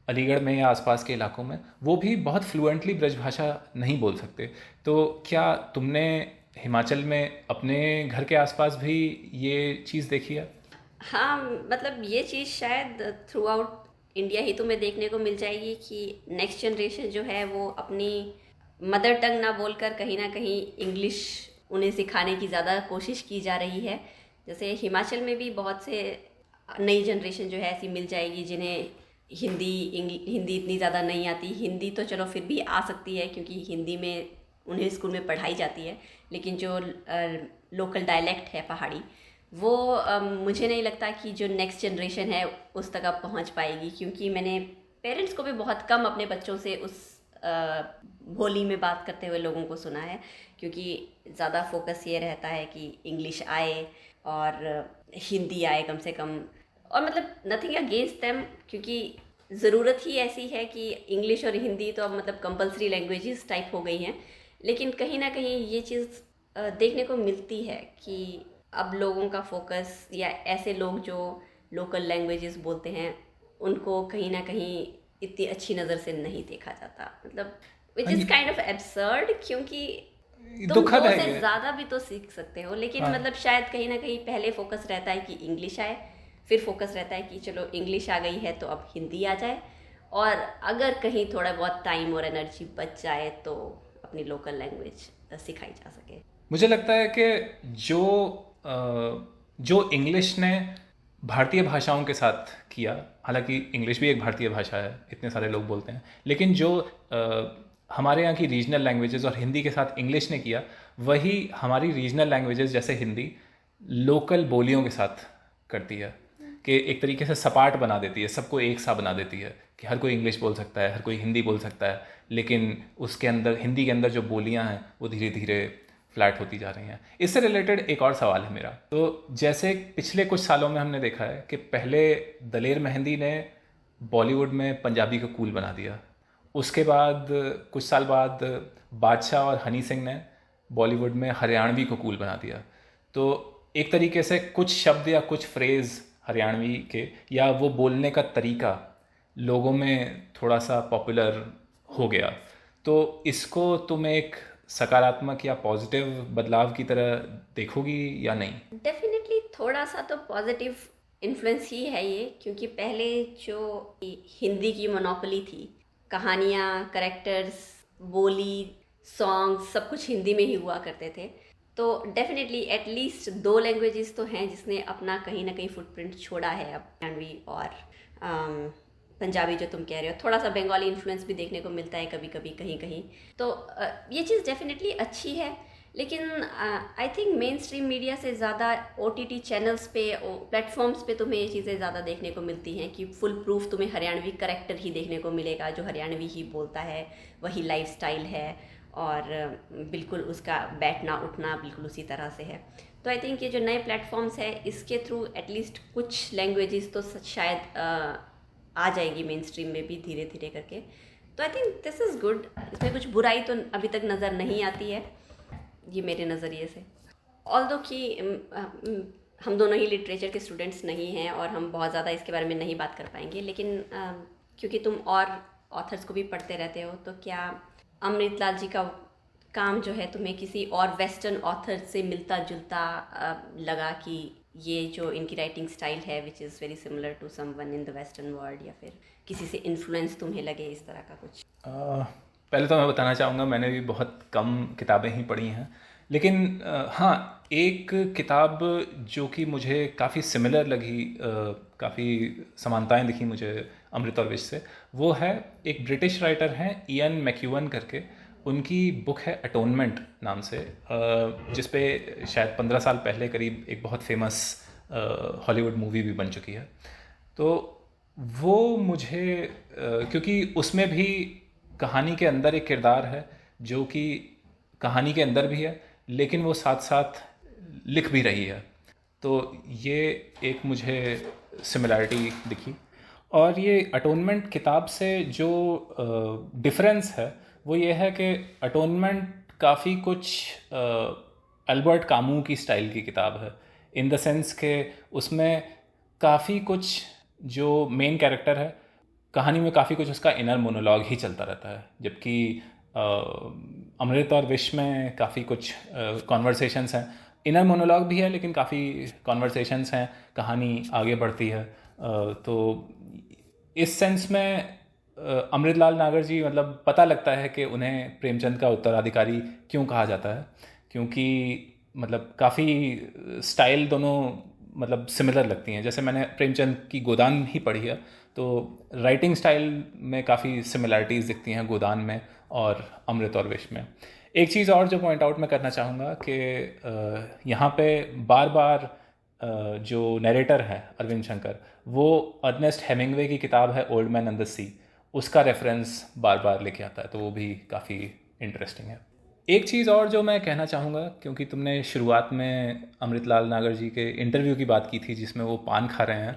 अलीगढ़ में या आसपास के इलाकों में, वो भी बहुत फ्लुएंटली ब्रज भाषा नहीं बोल सकते। तो क्या तुमने हिमाचल में अपने घर के आसपास भी ये चीज़ देखी है? हाँ, मतलब ये चीज़ शायद थ्रू आउट इंडिया ही तुम्हें देखने को मिल जाएगी कि नेक्स्ट जनरेशन जो है वो अपनी मदर टंग ना बोलकर कहीं ना कहीं इंग्लिश उन्हें सिखाने की ज़्यादा कोशिश की जा रही है। जैसे हिमाचल में भी बहुत से नई जनरेशन जो है ऐसी मिल जाएगी जिन्हें हिंदी इतनी ज़्यादा नहीं आती। हिंदी तो चलो फिर भी आ सकती है क्योंकि हिंदी में उन्हें स्कूल में पढ़ाई जाती है, लेकिन जो लोकल डायलेक्ट है पहाड़ी, वो मुझे नहीं लगता कि जो नेक्स्ट जनरेशन है उस तक अब पहुंच पाएगी, क्योंकि मैंने पेरेंट्स को भी बहुत कम अपने बच्चों से उस बोली में बात करते हुए लोगों को सुना है, क्योंकि ज़्यादा फोकस ये रहता है कि इंग्लिश आए और हिंदी आए कम से कम। और मतलब नथिंग अगेंस्ट देम, क्योंकि ज़रूरत ही ऐसी है कि इंग्लिश और हिंदी तो अब मतलब कंपलसरी लैंग्वेजेस टाइप हो गई हैं, लेकिन कहीं ना कहीं ये चीज़ देखने को मिलती है कि अब लोगों का फोकस, या ऐसे लोग जो लोकल लैंग्वेजेस बोलते हैं, उनको कहीं ना कहीं इतनी अच्छी नज़र से नहीं देखा जाता, मतलब which is kind of absurd, क्योंकि तुम दुखद दो है से ये। ज़्यादा भी तो सीख सकते हो, लेकिन हाँ। मतलब शायद कहीं ना कहीं पहले फोकस रहता है कि इंग्लिश आए, फिर फोकस रहता है कि चलो इंग्लिश आ गई है तो अब हिंदी आ जाए, और अगर कहीं थोड़ा बहुत टाइम और एनर्जी बच जाए तो अपनी लोकल लैंग्वेज सिखाई जा सके। मुझे लगता है कि जो जो इंग्लिश ने भारतीय भाषाओं के साथ किया, हालांकि इंग्लिश भी एक भारतीय भाषा है, इतने सारे लोग बोलते हैं, लेकिन जो हमारे यहाँ की रीजनल लैंग्वेजेस और हिंदी के साथ इंग्लिश ने किया, वही हमारी रीजनल लैंग्वेजेस जैसे हिंदी लोकल बोलियों के साथ करती है, कि एक तरीके से सपाट बना देती है, सबको एक सा बना देती है कि हर कोई इंग्लिश बोल सकता है, हर कोई हिंदी बोल सकता है, लेकिन उसके अंदर, हिंदी के अंदर जो बोलियां हैं वो धीरे धीरे फ्लैट होती जा रही हैं। इससे रिलेटेड एक और सवाल है मेरा। तो जैसे पिछले कुछ सालों में हमने देखा है कि पहले दलेर मेहंदी ने बॉलीवुड में पंजाबी को कूल बना दिया, उसके बाद कुछ साल बाद बादशाह और हनी सिंह ने बॉलीवुड में हरियाणवी को कूल बना दिया। तो एक तरीके से कुछ शब्द या कुछ फ्रेज़ हरियाणवी के, या वो बोलने का तरीका लोगों में थोड़ा सा पॉपुलर हो गया। तो इसको तुम एक सकारात्मक या पॉजिटिव बदलाव की तरह देखोगी या नहीं? डेफिनेटली थोड़ा सा तो पॉजिटिव इन्फ्लुएंस ही है ये, क्योंकि पहले जो हिंदी की मोनोपोली थी, कहानियाँ, करेक्टर्स, बोली, सॉन्ग्स, सब कुछ हिंदी में ही हुआ करते थे। तो डेफिनेटली एटलीस्ट दो लैंग्वेजेस तो हैं जिसने अपना कहीं ना कहीं फुटप्रिंट छोड़ा है अब, हरियाणवी और पंजाबी जो तुम कह रहे हो। थोड़ा सा बंगाली इन्फ्लुएंस भी देखने को मिलता है कभी कभी कहीं कहीं। तो ये चीज़ डेफिनेटली अच्छी है, लेकिन I think main stream media से ज़्यादा OTT चैनल्स पे, प्लेटफॉर्म्स पे तुम्हें ये चीज़ें ज़्यादा देखने को मिलती हैं कि फुल प्रूफ तुम्हें हरियाणवी करेक्टर ही देखने को मिलेगा जो हरियाणवी ही बोलता है, वही लाइफ स्टाइल है, और बिल्कुल उसका बैठना उठना बिल्कुल उसी तरह से है। तो आई थिंक ये जो नए प्लेटफॉर्म्स है, इसके थ्रू एटलीस्ट कुछ लैंग्वेजेस तो शायद आ जाएगी मेन स्ट्रीम में भी धीरे धीरे करके। तो I think this is good, इसमें कुछ बुराई तो अभी तक नज़र नहीं आती है, ये मेरे नज़रिए से। ऑल्दो कि हम दोनों ही लिटरेचर के स्टूडेंट्स नहीं हैं और हम बहुत ज़्यादा इसके बारे में नहीं बात कर पाएंगे, लेकिन क्योंकि तुम और ऑथर्स को भी पढ़ते रहते हो, तो क्या अमृतलाल जी का काम जो है तुम्हें किसी और वेस्टर्न ऑथर से मिलता जुलता लगा कि ये जो इनकी राइटिंग स्टाइल है which is very similar to someone in the western world, या फिर किसी से इन्फ्लुएंस तुम्हें लगे इस तरह का कुछ? पहले तो मैं बताना चाहूँगा, मैंने भी बहुत कम किताबें ही पढ़ी हैं, लेकिन हाँ, एक किताब जो कि मुझे काफ़ी सिमिलर लगी, काफ़ी समानताएं दिखी मुझे अमृत और विश से, वो है एक ब्रिटिश राइटर हैं इयन मैक्यूअन करके, उनकी बुक है अटोनमेंट नाम से, जिस पे शायद 15 साल पहले करीब एक बहुत फेमस हॉलीवुड मूवी भी बन चुकी है। तो वो मुझे क्योंकि उसमें भी कहानी के अंदर एक किरदार है जो कि कहानी के अंदर भी है, लेकिन वो साथ साथ लिख भी रही है, तो ये एक मुझे सिमिलैरिटी दिखी। और ये अटोनमेंट किताब से जो डिफरेंस है वो ये है कि अटोनमेंट काफ़ी कुछ अल्बर्ट कामू की स्टाइल की किताब है, इन द सेंस के उसमें काफ़ी कुछ जो मेन कैरेक्टर है, कहानी में काफ़ी कुछ उसका इनर मोनोलॉग ही चलता रहता है, जबकि अमृत और विश में काफ़ी कुछ कॉन्वर्सेशंस हैं, इनर मोनोलॉग भी है लेकिन काफ़ी कॉन्वर्सेशंस हैं, कहानी आगे बढ़ती है। तो इस सेंस में अमृतलाल नागर जी, मतलब पता लगता है कि उन्हें प्रेमचंद का उत्तराधिकारी क्यों कहा जाता है, क्योंकि मतलब काफ़ी स्टाइल दोनों मतलब सिमिलर लगती हैं। जैसे मैंने प्रेमचंद की गोदान ही पढ़ी है, तो राइटिंग स्टाइल में काफ़ी सिमिलैरिटीज़ दिखती हैं गोदान में और अमृत और विश में। एक चीज़ और जो पॉइंट आउट मैं करना चाहूँगा कि यहाँ पे बार बार जो नरेटर है अरविंद शंकर, वो अर्नेस्ट हेमिंग्वे की किताब है ओल्ड मैन एंड द सी, उसका रेफरेंस बार बार लेके आता है, तो वो भी काफ़ी इंटरेस्टिंग है। एक चीज़ और जो मैं कहना चाहूँगा, क्योंकि तुमने शुरुआत में अमृतलाल नागर जी के इंटरव्यू की बात की थी जिसमें वो पान खा रहे हैं,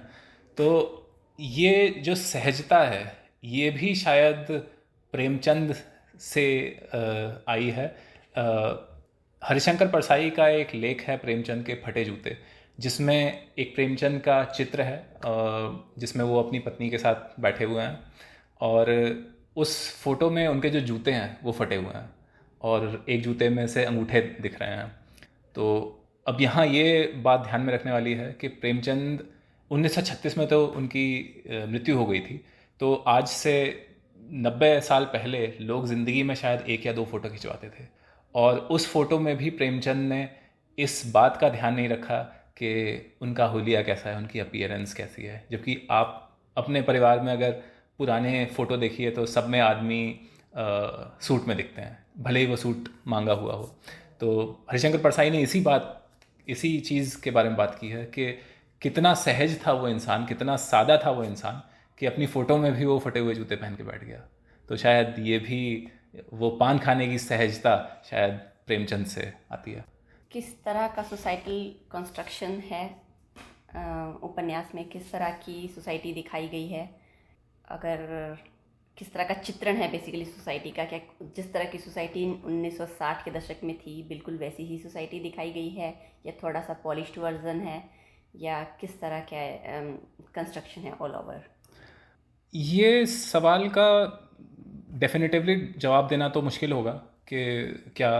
तो ये जो सहजता है ये भी शायद प्रेमचंद से आई है। हरिशंकर परसाई का एक लेख है प्रेमचंद के फटे जूते, जिसमें एक प्रेमचंद का चित्र है जिसमें वो अपनी पत्नी के साथ बैठे हुए हैं, और उस फोटो में उनके जो जूते हैं वो फटे हुए हैं और एक जूते में से अंगूठे दिख रहे हैं। तो अब यहाँ ये बात ध्यान में रखने वाली है कि प्रेमचंद 1936 में तो उनकी मृत्यु हो गई थी, तो आज से 90 साल पहले लोग ज़िंदगी में शायद 1 या 2 फ़ोटो खिंचवाते थे, और उस फोटो में भी प्रेमचंद ने इस बात का ध्यान नहीं रखा कि उनका हुलिया कैसा है, उनकी अपीयरेंस कैसी है। जबकि आप अपने परिवार में अगर पुराने फ़ोटो देखिए तो सब में आदमी सूट में दिखते हैं, भले ही वो सूट मांगा हुआ हो। तो हरिशंकर परसाई ने इसी चीज़ के बारे में बात की है कि कितना सहज था वो इंसान, कितना सादा था वो इंसान कि अपनी फ़ोटो में भी वो फटे हुए जूते पहन के बैठ गया। तो शायद ये भी वो पान खाने की सहजता शायद प्रेमचंद से आती है। किस तरह का सोसाइटल कंस्ट्रक्शन है उपन्यास में, किस तरह की सोसाइटी दिखाई गई है, अगर किस तरह का चित्रण है बेसिकली सोसाइटी का, क्या जिस तरह की सोसाइटी 1960 के दशक में थी बिल्कुल वैसी ही सोसाइटी दिखाई गई है, या थोड़ा सा पॉलिश्ड वर्जन है, या किस तरह का कंस्ट्रक्शन है ऑल ओवर? ये सवाल का डेफिनेटिवली जवाब देना तो मुश्किल होगा कि क्या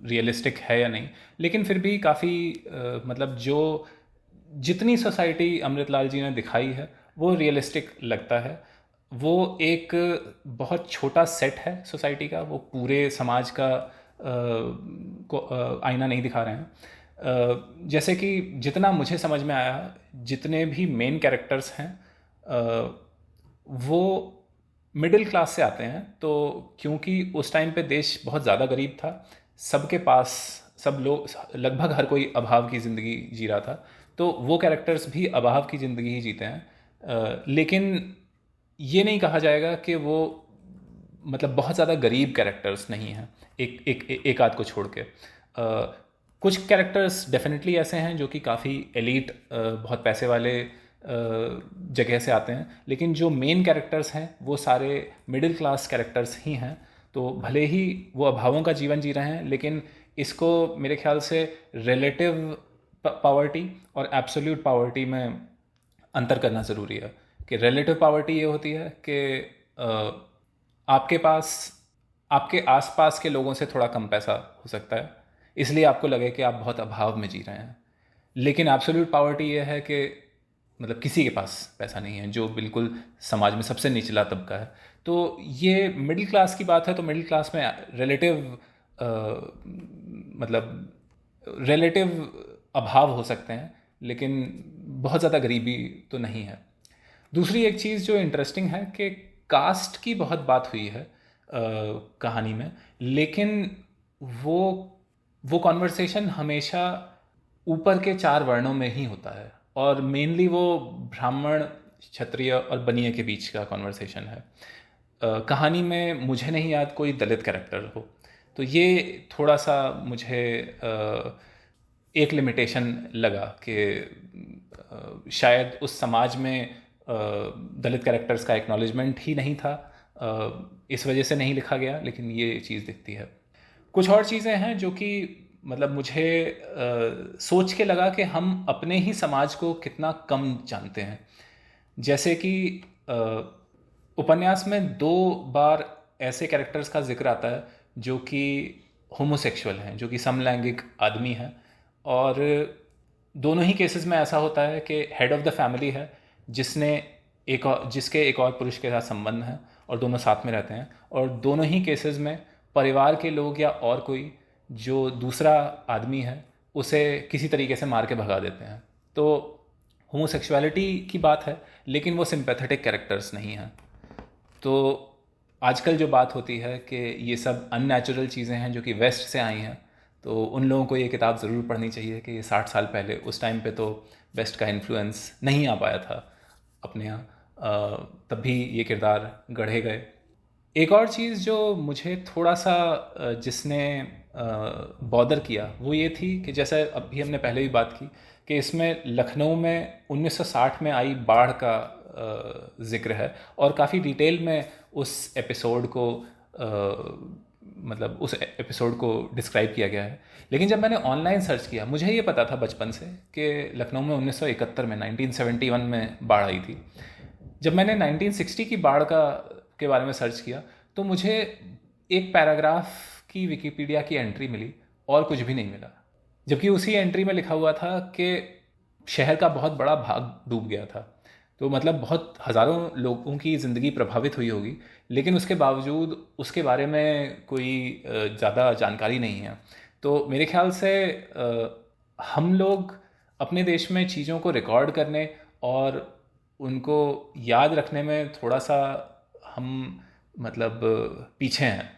रियलिस्टिक है या नहीं, लेकिन फिर भी काफ़ी मतलब जो जितनी सोसाइटी अमृतलाल जी ने दिखाई है वो रियलिस्टिक लगता है। वो एक बहुत छोटा सेट है सोसाइटी का, वो पूरे समाज का आईना नहीं दिखा रहे हैं। जैसे कि जितना मुझे समझ में आया, जितने भी मेन कैरेक्टर्स हैं वो मिडिल क्लास से आते हैं। तो क्योंकि उस टाइम पे देश बहुत ज़्यादा गरीब था, सबके पास सब लोग लगभग हर कोई अभाव की ज़िंदगी जी रहा था, तो वो कैरेक्टर्स भी अभाव की ज़िंदगी ही जीते हैं। लेकिन ये नहीं कहा जाएगा कि वो मतलब बहुत ज़्यादा गरीब कैरेक्टर्स नहीं हैं, एक आध को छोड़ के। कुछ कैरेक्टर्स डेफिनेटली ऐसे हैं जो कि काफ़ी एलीट बहुत पैसे वाले जगह से आते हैं, लेकिन जो मेन कैरेक्टर्स हैं वो सारे मिडिल क्लास कैरेक्टर्स ही हैं। तो भले ही वो अभावों का जीवन जी रहे हैं, लेकिन इसको मेरे ख्याल से रिलेटिव पावर्टी और एब्सोल्यूट पावर्टी में अंतर करना ज़रूरी है। कि रिलेटिव पावर्टी ये होती है कि आपके पास आपके आसपास के लोगों से थोड़ा कम पैसा हो सकता है, इसलिए आपको लगे कि आप बहुत अभाव में जी रहे हैं। लेकिन एब्सोल्यूट पावर्टी ये है कि मतलब किसी के पास पैसा नहीं है, जो बिल्कुल समाज में सबसे निचला तबका है। तो ये मिडिल क्लास की बात है, तो मिडिल क्लास में रिलेटिव अभाव हो सकते हैं, लेकिन बहुत ज़्यादा गरीबी तो नहीं है। दूसरी एक चीज़ जो इंटरेस्टिंग है कि कास्ट की बहुत बात हुई है कहानी में, लेकिन वो कॉन्वर्सेशन हमेशा ऊपर के 4 वर्णों में ही होता है, और मेनली वो ब्राह्मण, क्षत्रिय और बनिए के बीच का कॉन्वर्सेशन है। कहानी में मुझे नहीं याद कोई दलित कैरेक्टर हो, तो ये थोड़ा सा मुझे एक लिमिटेशन लगा कि शायद उस समाज में दलित कैरेक्टर्स का एक्नॉलेजमेंट ही नहीं था, इस वजह से नहीं लिखा गया, लेकिन ये चीज़ दिखती है। कुछ और चीज़ें हैं जो कि मतलब मुझे सोच के लगा कि हम अपने ही समाज को कितना कम जानते हैं। जैसे कि उपन्यास में 2 बार ऐसे कैरेक्टर्स का जिक्र आता है जो कि होमोसेक्सुअल हैं, जो कि समलैंगिक आदमी हैं, और दोनों ही केसेस में ऐसा होता है कि हेड ऑफ़ द फैमिली है जिसके एक और पुरुष के साथ संबंध है, और दोनों साथ में रहते हैं, और दोनों ही केसेस में परिवार के लोग या और कोई जो दूसरा आदमी है उसे किसी तरीके से मार के भगा देते हैं। तो होमोसेक्सुअलिटी की बात है, लेकिन वो सिंपैथेटिक कैरेक्टर्स नहीं हैं। तो आजकल जो बात होती है कि ये सब अननेचुरल चीज़ें हैं जो कि वेस्ट से आई हैं, तो उन लोगों को ये किताब ज़रूर पढ़नी चाहिए कि ये 60 साल पहले, उस टाइम पे तो वेस्ट का इन्फ्लुएंस नहीं आ पाया था अपने यहाँ, तब भी ये किरदार गढ़े गए। एक और चीज़ जो मुझे थोड़ा सा जिसने बॉदर किया वो ये थी कि जैसे अभी हमने पहले भी बात की कि इसमें लखनऊ में 1960 में आई बाढ़ का ज़िक्र है, और काफ़ी डिटेल में उस एपिसोड को मतलब उस एपिसोड को डिस्क्राइब किया गया है। लेकिन जब मैंने ऑनलाइन सर्च किया, मुझे ये पता था बचपन से कि लखनऊ में 1971 में 1971 में बाढ़ आई थी। जब मैंने 1960 की बाढ़ के बारे में सर्च किया तो मुझे एक पैराग्राफ की विकिपीडिया की एंट्री मिली और कुछ भी नहीं मिला, जबकि उसी एंट्री में लिखा हुआ था कि शहर का बहुत बड़ा भाग डूब गया था। तो मतलब बहुत हज़ारों लोगों की ज़िंदगी प्रभावित हुई होगी, लेकिन उसके बावजूद उसके बारे में कोई ज़्यादा जानकारी नहीं है। तो मेरे ख्याल से हम लोग अपने देश में चीज़ों को रिकॉर्ड करने और उनको याद रखने में थोड़ा सा हम मतलब पीछे हैं।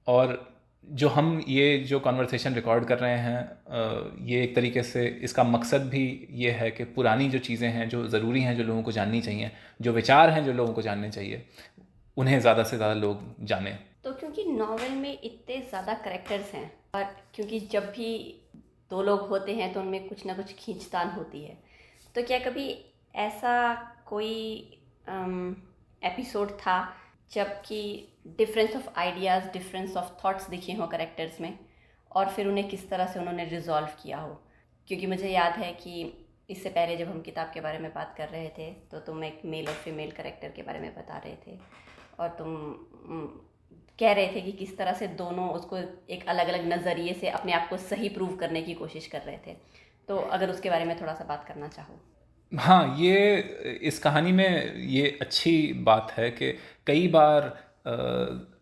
और जो हम ये जो कॉन्वर्सेशन रिकॉर्ड कर रहे हैं, ये एक तरीके से इसका मकसद भी ये है कि पुरानी जो चीज़ें हैं जो ज़रूरी हैं, जो लोगों को जाननी चाहिए, जो विचार हैं जो लोगों को जानने चाहिए, उन्हें ज़्यादा से ज़्यादा लोग जानें। तो क्योंकि नावल में इतने ज़्यादा करेक्टर्स हैं, और क्योंकि जब भी दो लोग होते हैं तो उनमें कुछ ना कुछ खींचतान होती है, तो क्या कभी ऐसा कोई एपिसोड था जबकि difference of ideas, difference of thoughts दिखे हों करेक्टर्स में, और फिर उन्हें किस तरह से उन्होंने रिजॉल्व किया हो? क्योंकि मुझे याद है कि इससे पहले जब हम किताब के बारे में बात कर रहे थे तो तुम एक मेल और फीमेल करेक्टर के बारे में बता रहे थे, और तुम कह रहे थे कि किस तरह से दोनों उसको एक अलग अलग नज़रिए से अपने आप को सही प्रूव करने की कोशिश कर रहे थे। तो अगर उसके बारे में थोड़ा सा बात करना चाहो। हाँ, ये इस कहानी में ये अच्छी बात है कि कई बार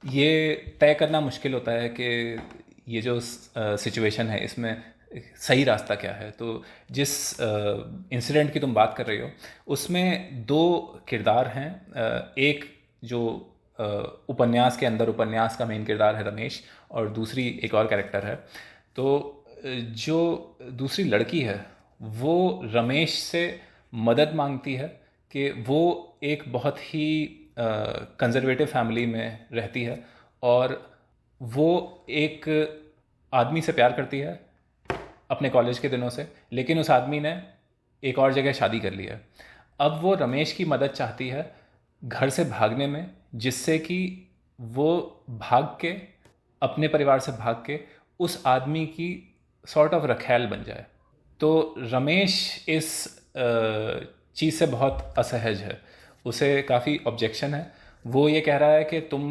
ये तय करना मुश्किल होता है कि ये जो सिचुएशन है इसमें सही रास्ता क्या है। तो जिस इंसिडेंट की तुम बात कर रही हो उसमें दो किरदार हैं। एक जो उपन्यास के अंदर, उपन्यास का मेन किरदार है रमेश, और दूसरी एक और कैरेक्टर है। तो जो दूसरी लड़की है वो रमेश से मदद मांगती है कि वो एक बहुत ही कंजर्वेटिव फैमिली में रहती है और वो एक आदमी से प्यार करती है अपने कॉलेज के दिनों से, लेकिन उस आदमी ने एक और जगह शादी कर ली है। अब वो रमेश की मदद चाहती है घर से भागने में, जिससे कि वो भाग के अपने परिवार से भाग के उस आदमी की सॉर्ट ऑफ रखैल बन जाए। तो रमेश इस चीज़ से बहुत असहज है, उसे काफ़ी ऑब्जेक्शन है। वो ये कह रहा है कि तुम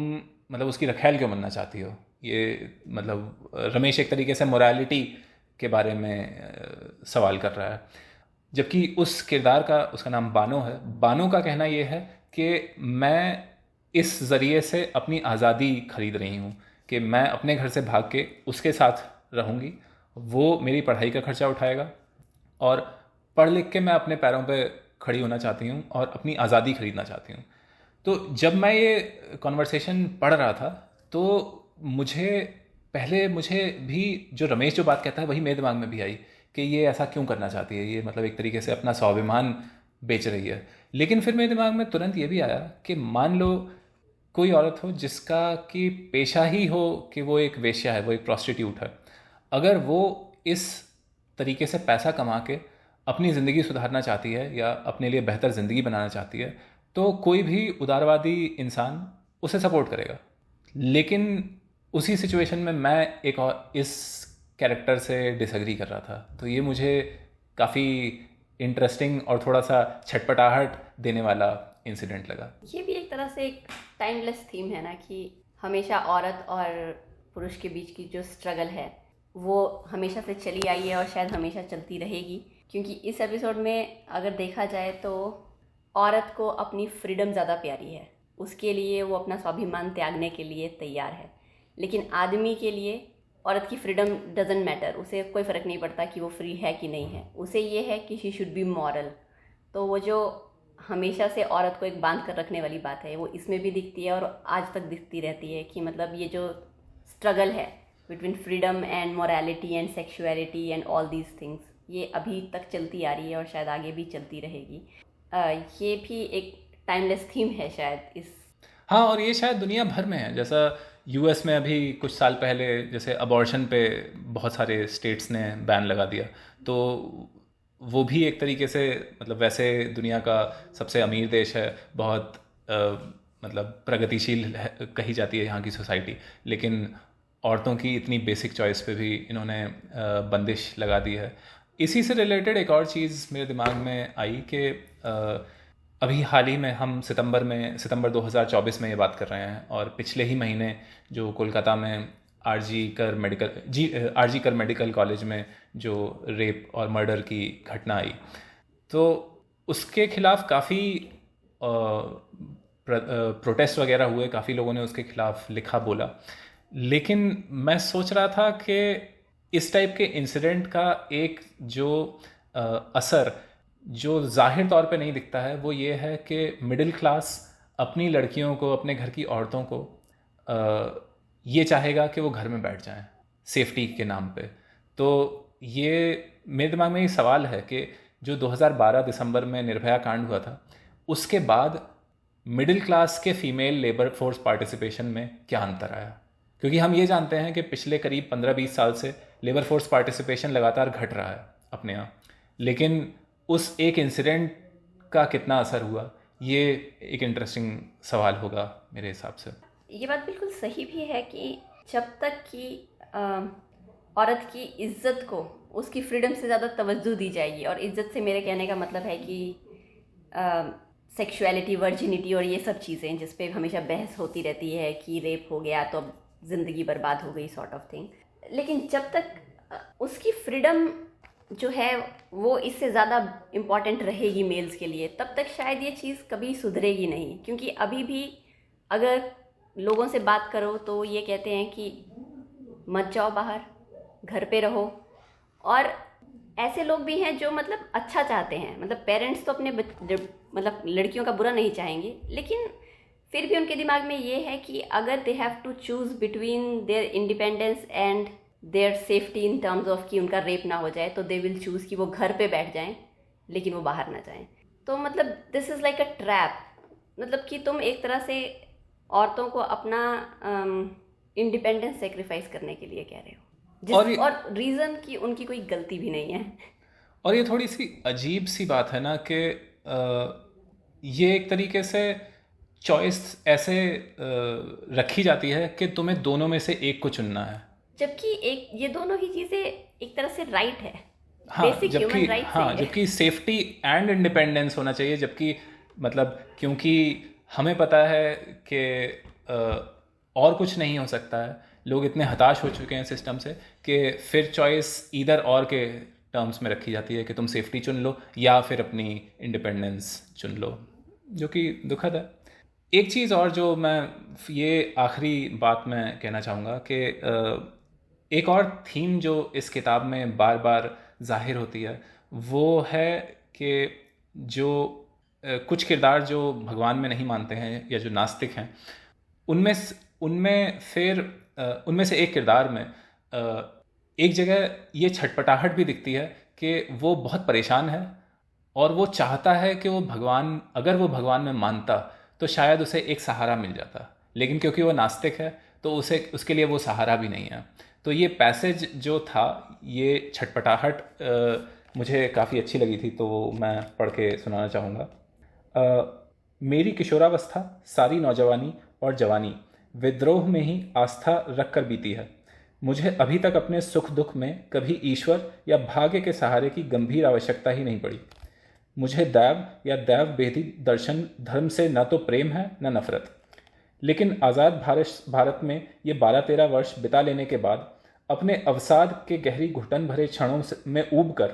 मतलब उसकी रखैल क्यों बनना चाहती हो। ये मतलब रमेश एक तरीके से मोरालिटी के बारे में सवाल कर रहा है, जबकि उस किरदार का, उसका नाम बानो है, बानो का कहना ये है कि मैं इस ज़रिए से अपनी आज़ादी खरीद रही हूँ कि मैं अपने घर से भाग के उसके साथ रहूँगी, वो मेरी पढ़ाई का खर्चा उठाएगा और पढ़ लिख के मैं अपने पैरों पे खड़ी होना चाहती हूँ और अपनी आज़ादी खरीदना चाहती हूँ। तो जब मैं ये कॉन्वर्सेशन पढ़ रहा था तो मुझे भी जो रमेश जो बात कहता है वही मेरे दिमाग में भी आई कि ये ऐसा क्यों करना चाहती है, ये मतलब एक तरीके से अपना स्वाभिमान बेच रही है। लेकिन फिर मेरे दिमाग में तुरंत ये भी आया कि मान लो कोई औरत हो जिसका कि पेशा ही हो कि वो एक वेश्या है, वो एक प्रॉस्टिट्यूट है, अगर वो इस तरीके से पैसा कमा के अपनी ज़िंदगी सुधारना चाहती है या अपने लिए बेहतर ज़िंदगी बनाना चाहती है, तो कोई भी उदारवादी इंसान उसे सपोर्ट करेगा। लेकिन उसी सिचुएशन में मैं एक और इस कैरेक्टर से डिसएग्री कर रहा था, तो ये मुझे काफ़ी इंटरेस्टिंग और थोड़ा सा छटपटाहट देने वाला इंसिडेंट लगा। ये भी एक तरह से एक टाइमलेस थीम है ना, कि हमेशा औरत और पुरुष के बीच की जो स्ट्रगल है वो हमेशा से चली आई है और शायद हमेशा चलती रहेगी। क्योंकि इस एपिसोड में अगर देखा जाए तो औरत को अपनी फ्रीडम ज़्यादा प्यारी है, उसके लिए वो अपना स्वाभिमान त्यागने के लिए तैयार है। लेकिन आदमी के लिए औरत की फ्रीडम डजेंट मैटर, उसे कोई फ़र्क नहीं पड़ता कि वो फ्री है कि नहीं है, उसे ये है कि शी शुड बी मॉरल। तो वो जो हमेशा से औरत को एक बांध कर रखने वाली बात है, वो इसमें भी दिखती है और आज तक दिखती रहती है कि मतलब ये जो स्ट्रगल है between freedom and morality and sexuality and all these things, ये अभी तक चलती आ रही है और शायद आगे भी चलती रहेगी। ये भी एक टाइमलेस थीम है शायद इस। हाँ, और ये शायद दुनिया भर में है। जैसा यूएस में अभी कुछ साल पहले जैसे अबॉर्शन पे बहुत सारे स्टेट्स ने बैन लगा दिया, तो वो भी एक तरीके से मतलब वैसे दुनिया का सबसे अमीर देश है, बहुत मतलब प्रगतिशील कही जाती है यहाँ की सोसाइटी, लेकिन औरतों की इतनी बेसिक चॉइस पे भी इन्होंने बंदिश लगा दी है। इसी से रिलेटेड एक और चीज़ मेरे दिमाग में आई कि अभी हाल ही में हम सितंबर 2024 में ये बात कर रहे हैं, और पिछले ही महीने जो कोलकाता में आरजी कर मेडिकल कॉलेज में जो रेप और मर्डर की घटना आई, तो उसके खिलाफ काफ़ी प्रोटेस्ट वगैरह हुए, काफ़ी लोगों ने उसके खिलाफ लिखा बोला। लेकिन मैं सोच रहा था कि इस टाइप के इंसिडेंट का एक जो असर जो जाहिर तौर पे नहीं दिखता है, वो ये है कि मिडिल क्लास अपनी लड़कियों को, अपने घर की औरतों को ये चाहेगा कि वो घर में बैठ जाएं सेफ्टी के नाम पे। तो ये मेरे दिमाग में ये सवाल है कि जो 2012 दिसंबर में निर्भया कांड हुआ था, उसके बाद मिडिल क्लास के फीमेल लेबर फोर्स पार्टिसिपेशन में क्या अंतर आया? क्योंकि हम ये जानते हैं कि पिछले करीब 15-20 साल से लेबर फोर्स पार्टिसिपेशन लगातार घट रहा है अपने यहाँ, लेकिन उस एक इंसिडेंट का कितना असर हुआ, ये एक इंटरेस्टिंग सवाल होगा मेरे हिसाब से। ये बात बिल्कुल सही भी है कि जब तक कि औरत की इज्जत को उसकी फ्रीडम से ज़्यादा तवज्जो दी जाएगी, और इज्जत से मेरे कहने का मतलब है कि सेक्सुअलिटी, वर्जिनिटी और ये सब चीज़ें जिस पे हमेशा बहस होती रहती है कि रेप हो गया तो अब ज़िंदगी बर्बाद हो गई सॉर्ट ऑफ थिंग, लेकिन जब तक उसकी फ्रीडम जो है वो इससे ज़्यादा इम्पॉर्टेंट रहेगी मेल्स के लिए, तब तक शायद ये चीज़ कभी सुधरेगी नहीं। क्योंकि अभी भी अगर लोगों से बात करो तो ये कहते हैं कि मत जाओ बाहर, घर पे रहो। और ऐसे लोग भी हैं जो मतलब अच्छा चाहते हैं, मतलब पेरेंट्स तो अपने मतलब लड़कियों का बुरा नहीं चाहेंगे, लेकिन फिर भी उनके दिमाग में ये है कि अगर they have to choose between their independence and their safety in terms of कि उनका रेप ना हो जाए, तो दे विल चूज़ कि वो घर पे बैठ जाएं लेकिन वो बाहर ना जाएं। तो मतलब this is like a trap, मतलब कि तुम एक तरह से औरतों को अपना इंडिपेंडेंस सेक्रीफाइस करने के लिए कह रहे हो, और रीज़न कि उनकी कोई गलती भी नहीं है। और ये थोड़ी सी अजीब सी बात है ना कि ये एक तरीके से चॉइस ऐसे रखी जाती है कि तुम्हें दोनों में से एक को चुनना है, जबकि एक ये दोनों ही चीज़ें एक तरह से राइट है। हाँ, बेसिक ह्यूमन राइट। हाँ, जबकि सेफ्टी एंड इंडिपेंडेंस होना चाहिए, जबकि मतलब क्योंकि हमें पता है कि और कुछ नहीं हो सकता है, लोग इतने हताश हो चुके हैं सिस्टम से कि फिर चॉइस ईदर और के टर्म्स में रखी जाती है कि तुम सेफ्टी चुन लो या फिर अपनी इंडिपेंडेंस चुन लो, जो कि दुखद है। एक चीज़ और जो मैं ये आखिरी बात मैं कहना चाहूँगा कि एक और थीम जो इस किताब में बार बार जाहिर होती है वो है कि जो कुछ किरदार जो भगवान में नहीं मानते हैं या जो नास्तिक हैं, उनमें से एक किरदार में एक जगह ये छटपटाहट भी दिखती है कि वो बहुत परेशान है और वो चाहता है कि अगर वो भगवान में मानता तो शायद उसे एक सहारा मिल जाता, लेकिन क्योंकि वो नास्तिक है तो उसके लिए वो सहारा भी नहीं है। तो ये पैसेज जो था, ये छटपटाहट मुझे काफ़ी अच्छी लगी थी, तो मैं पढ़ के सुनाना चाहूँगा। मेरी किशोरावस्था, सारी नौजवानी और जवानी विद्रोह में ही आस्था रख कर बीती है। मुझे अभी तक अपने सुख दुख में कभी ईश्वर या भाग्य के सहारे की गंभीर आवश्यकता ही नहीं पड़ी। मुझे दैव या दैव भेदी दर्शन धर्म से न तो प्रेम है न नफरत। लेकिन आज़ाद भारत में ये 12-13 वर्ष बिता लेने के बाद अपने अवसाद के गहरी घुटन भरे क्षणों में ऊब कर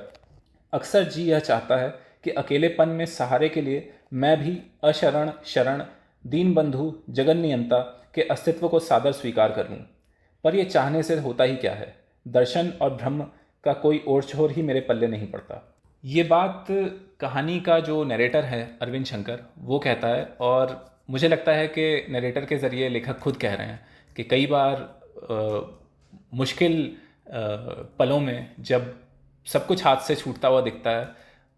अक्सर जी यह चाहता है कि अकेलेपन में सहारे के लिए मैं भी अशरण शरण दीनबंधु जगन्नियंता के अस्तित्व को सादर स्वीकार कर लूँ। पर यह चाहने से होता ही क्या है? दर्शन और ब्रह्म का कोई ओर छोर ही मेरे पल्ले नहीं पड़ता। ये बात कहानी का जो नरेटर है अरविंद शंकर वो कहता है, और मुझे लगता है कि नरेटर के ज़रिए लेखक खुद कह रहे हैं कि कई बार मुश्किल पलों में जब सब कुछ हाथ से छूटता हुआ दिखता है,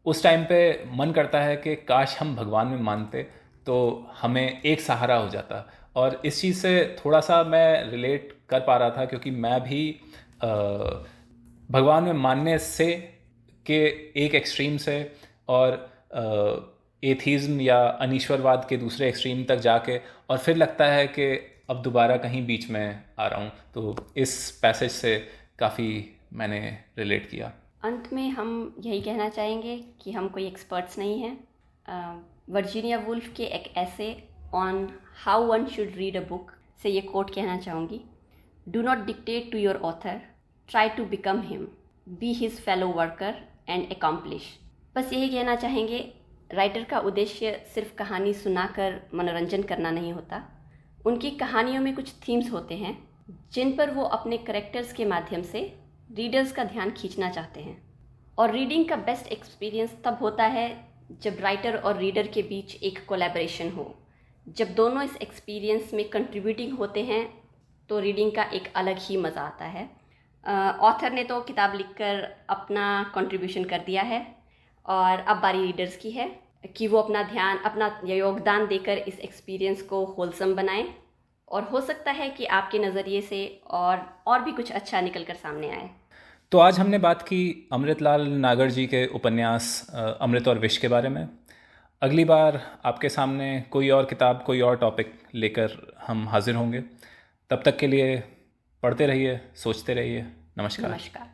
उस टाइम पे मन करता है कि काश हम भगवान में मानते तो हमें एक सहारा हो जाता। और इस चीज़ से थोड़ा सा मैं रिलेट कर पा रहा था, क्योंकि मैं भी भगवान में मानने से के एक एक्सट्रीम से और एथीज़्म या अनीश्वरवाद के दूसरे एक्सट्रीम तक जाके, और फिर लगता है कि अब दोबारा कहीं बीच में आ रहा हूँ। तो इस पैसेज से काफ़ी मैंने रिलेट किया। अंत में हम यही कहना चाहेंगे कि हम कोई एक्सपर्ट्स नहीं हैं। वर्जीनिया वुल्फ के एक ऐसे on how one should read a book से ये कोट कहना चाहूँगी: do not dictate to your author, try to become him, be his fellow worker and accomplish. बस यही कहना चाहेंगे, राइटर का उद्देश्य सिर्फ कहानी सुनाकर मनोरंजन करना नहीं होता। उनकी कहानियों में कुछ थीम्स होते हैं जिन पर वो अपने करेक्टर्स के माध्यम से रीडर्स का ध्यान खींचना चाहते हैं। और रीडिंग का बेस्ट एक्सपीरियंस तब होता है जब राइटर और रीडर के बीच एक कोलैबोरेशन हो। जब दोनों इस एक्सपीरियंस में कंट्रीब्यूटिंग होते हैं तो रीडिंग का एक अलग ही मज़ा आता है। ऑथर ने तो किताब लिखकर अपना कंट्रीब्यूशन कर दिया है, और अब बारी रीडर्स की है कि वो अपना योगदान देकर इस एक्सपीरियंस को होलसम बनाएं, और हो सकता है कि आपके नज़रिए से और भी कुछ अच्छा निकल कर सामने आए। तो आज हमने बात की अमृतलाल नागर जी के उपन्यास अमृत और विष के बारे में। अगली बार आपके सामने कोई और किताब, कोई और टॉपिक लेकर हम हाजिर होंगे। तब तक के लिए पढ़ते रहिए, सोचते रहिए। नमस्कार। नमस्कार।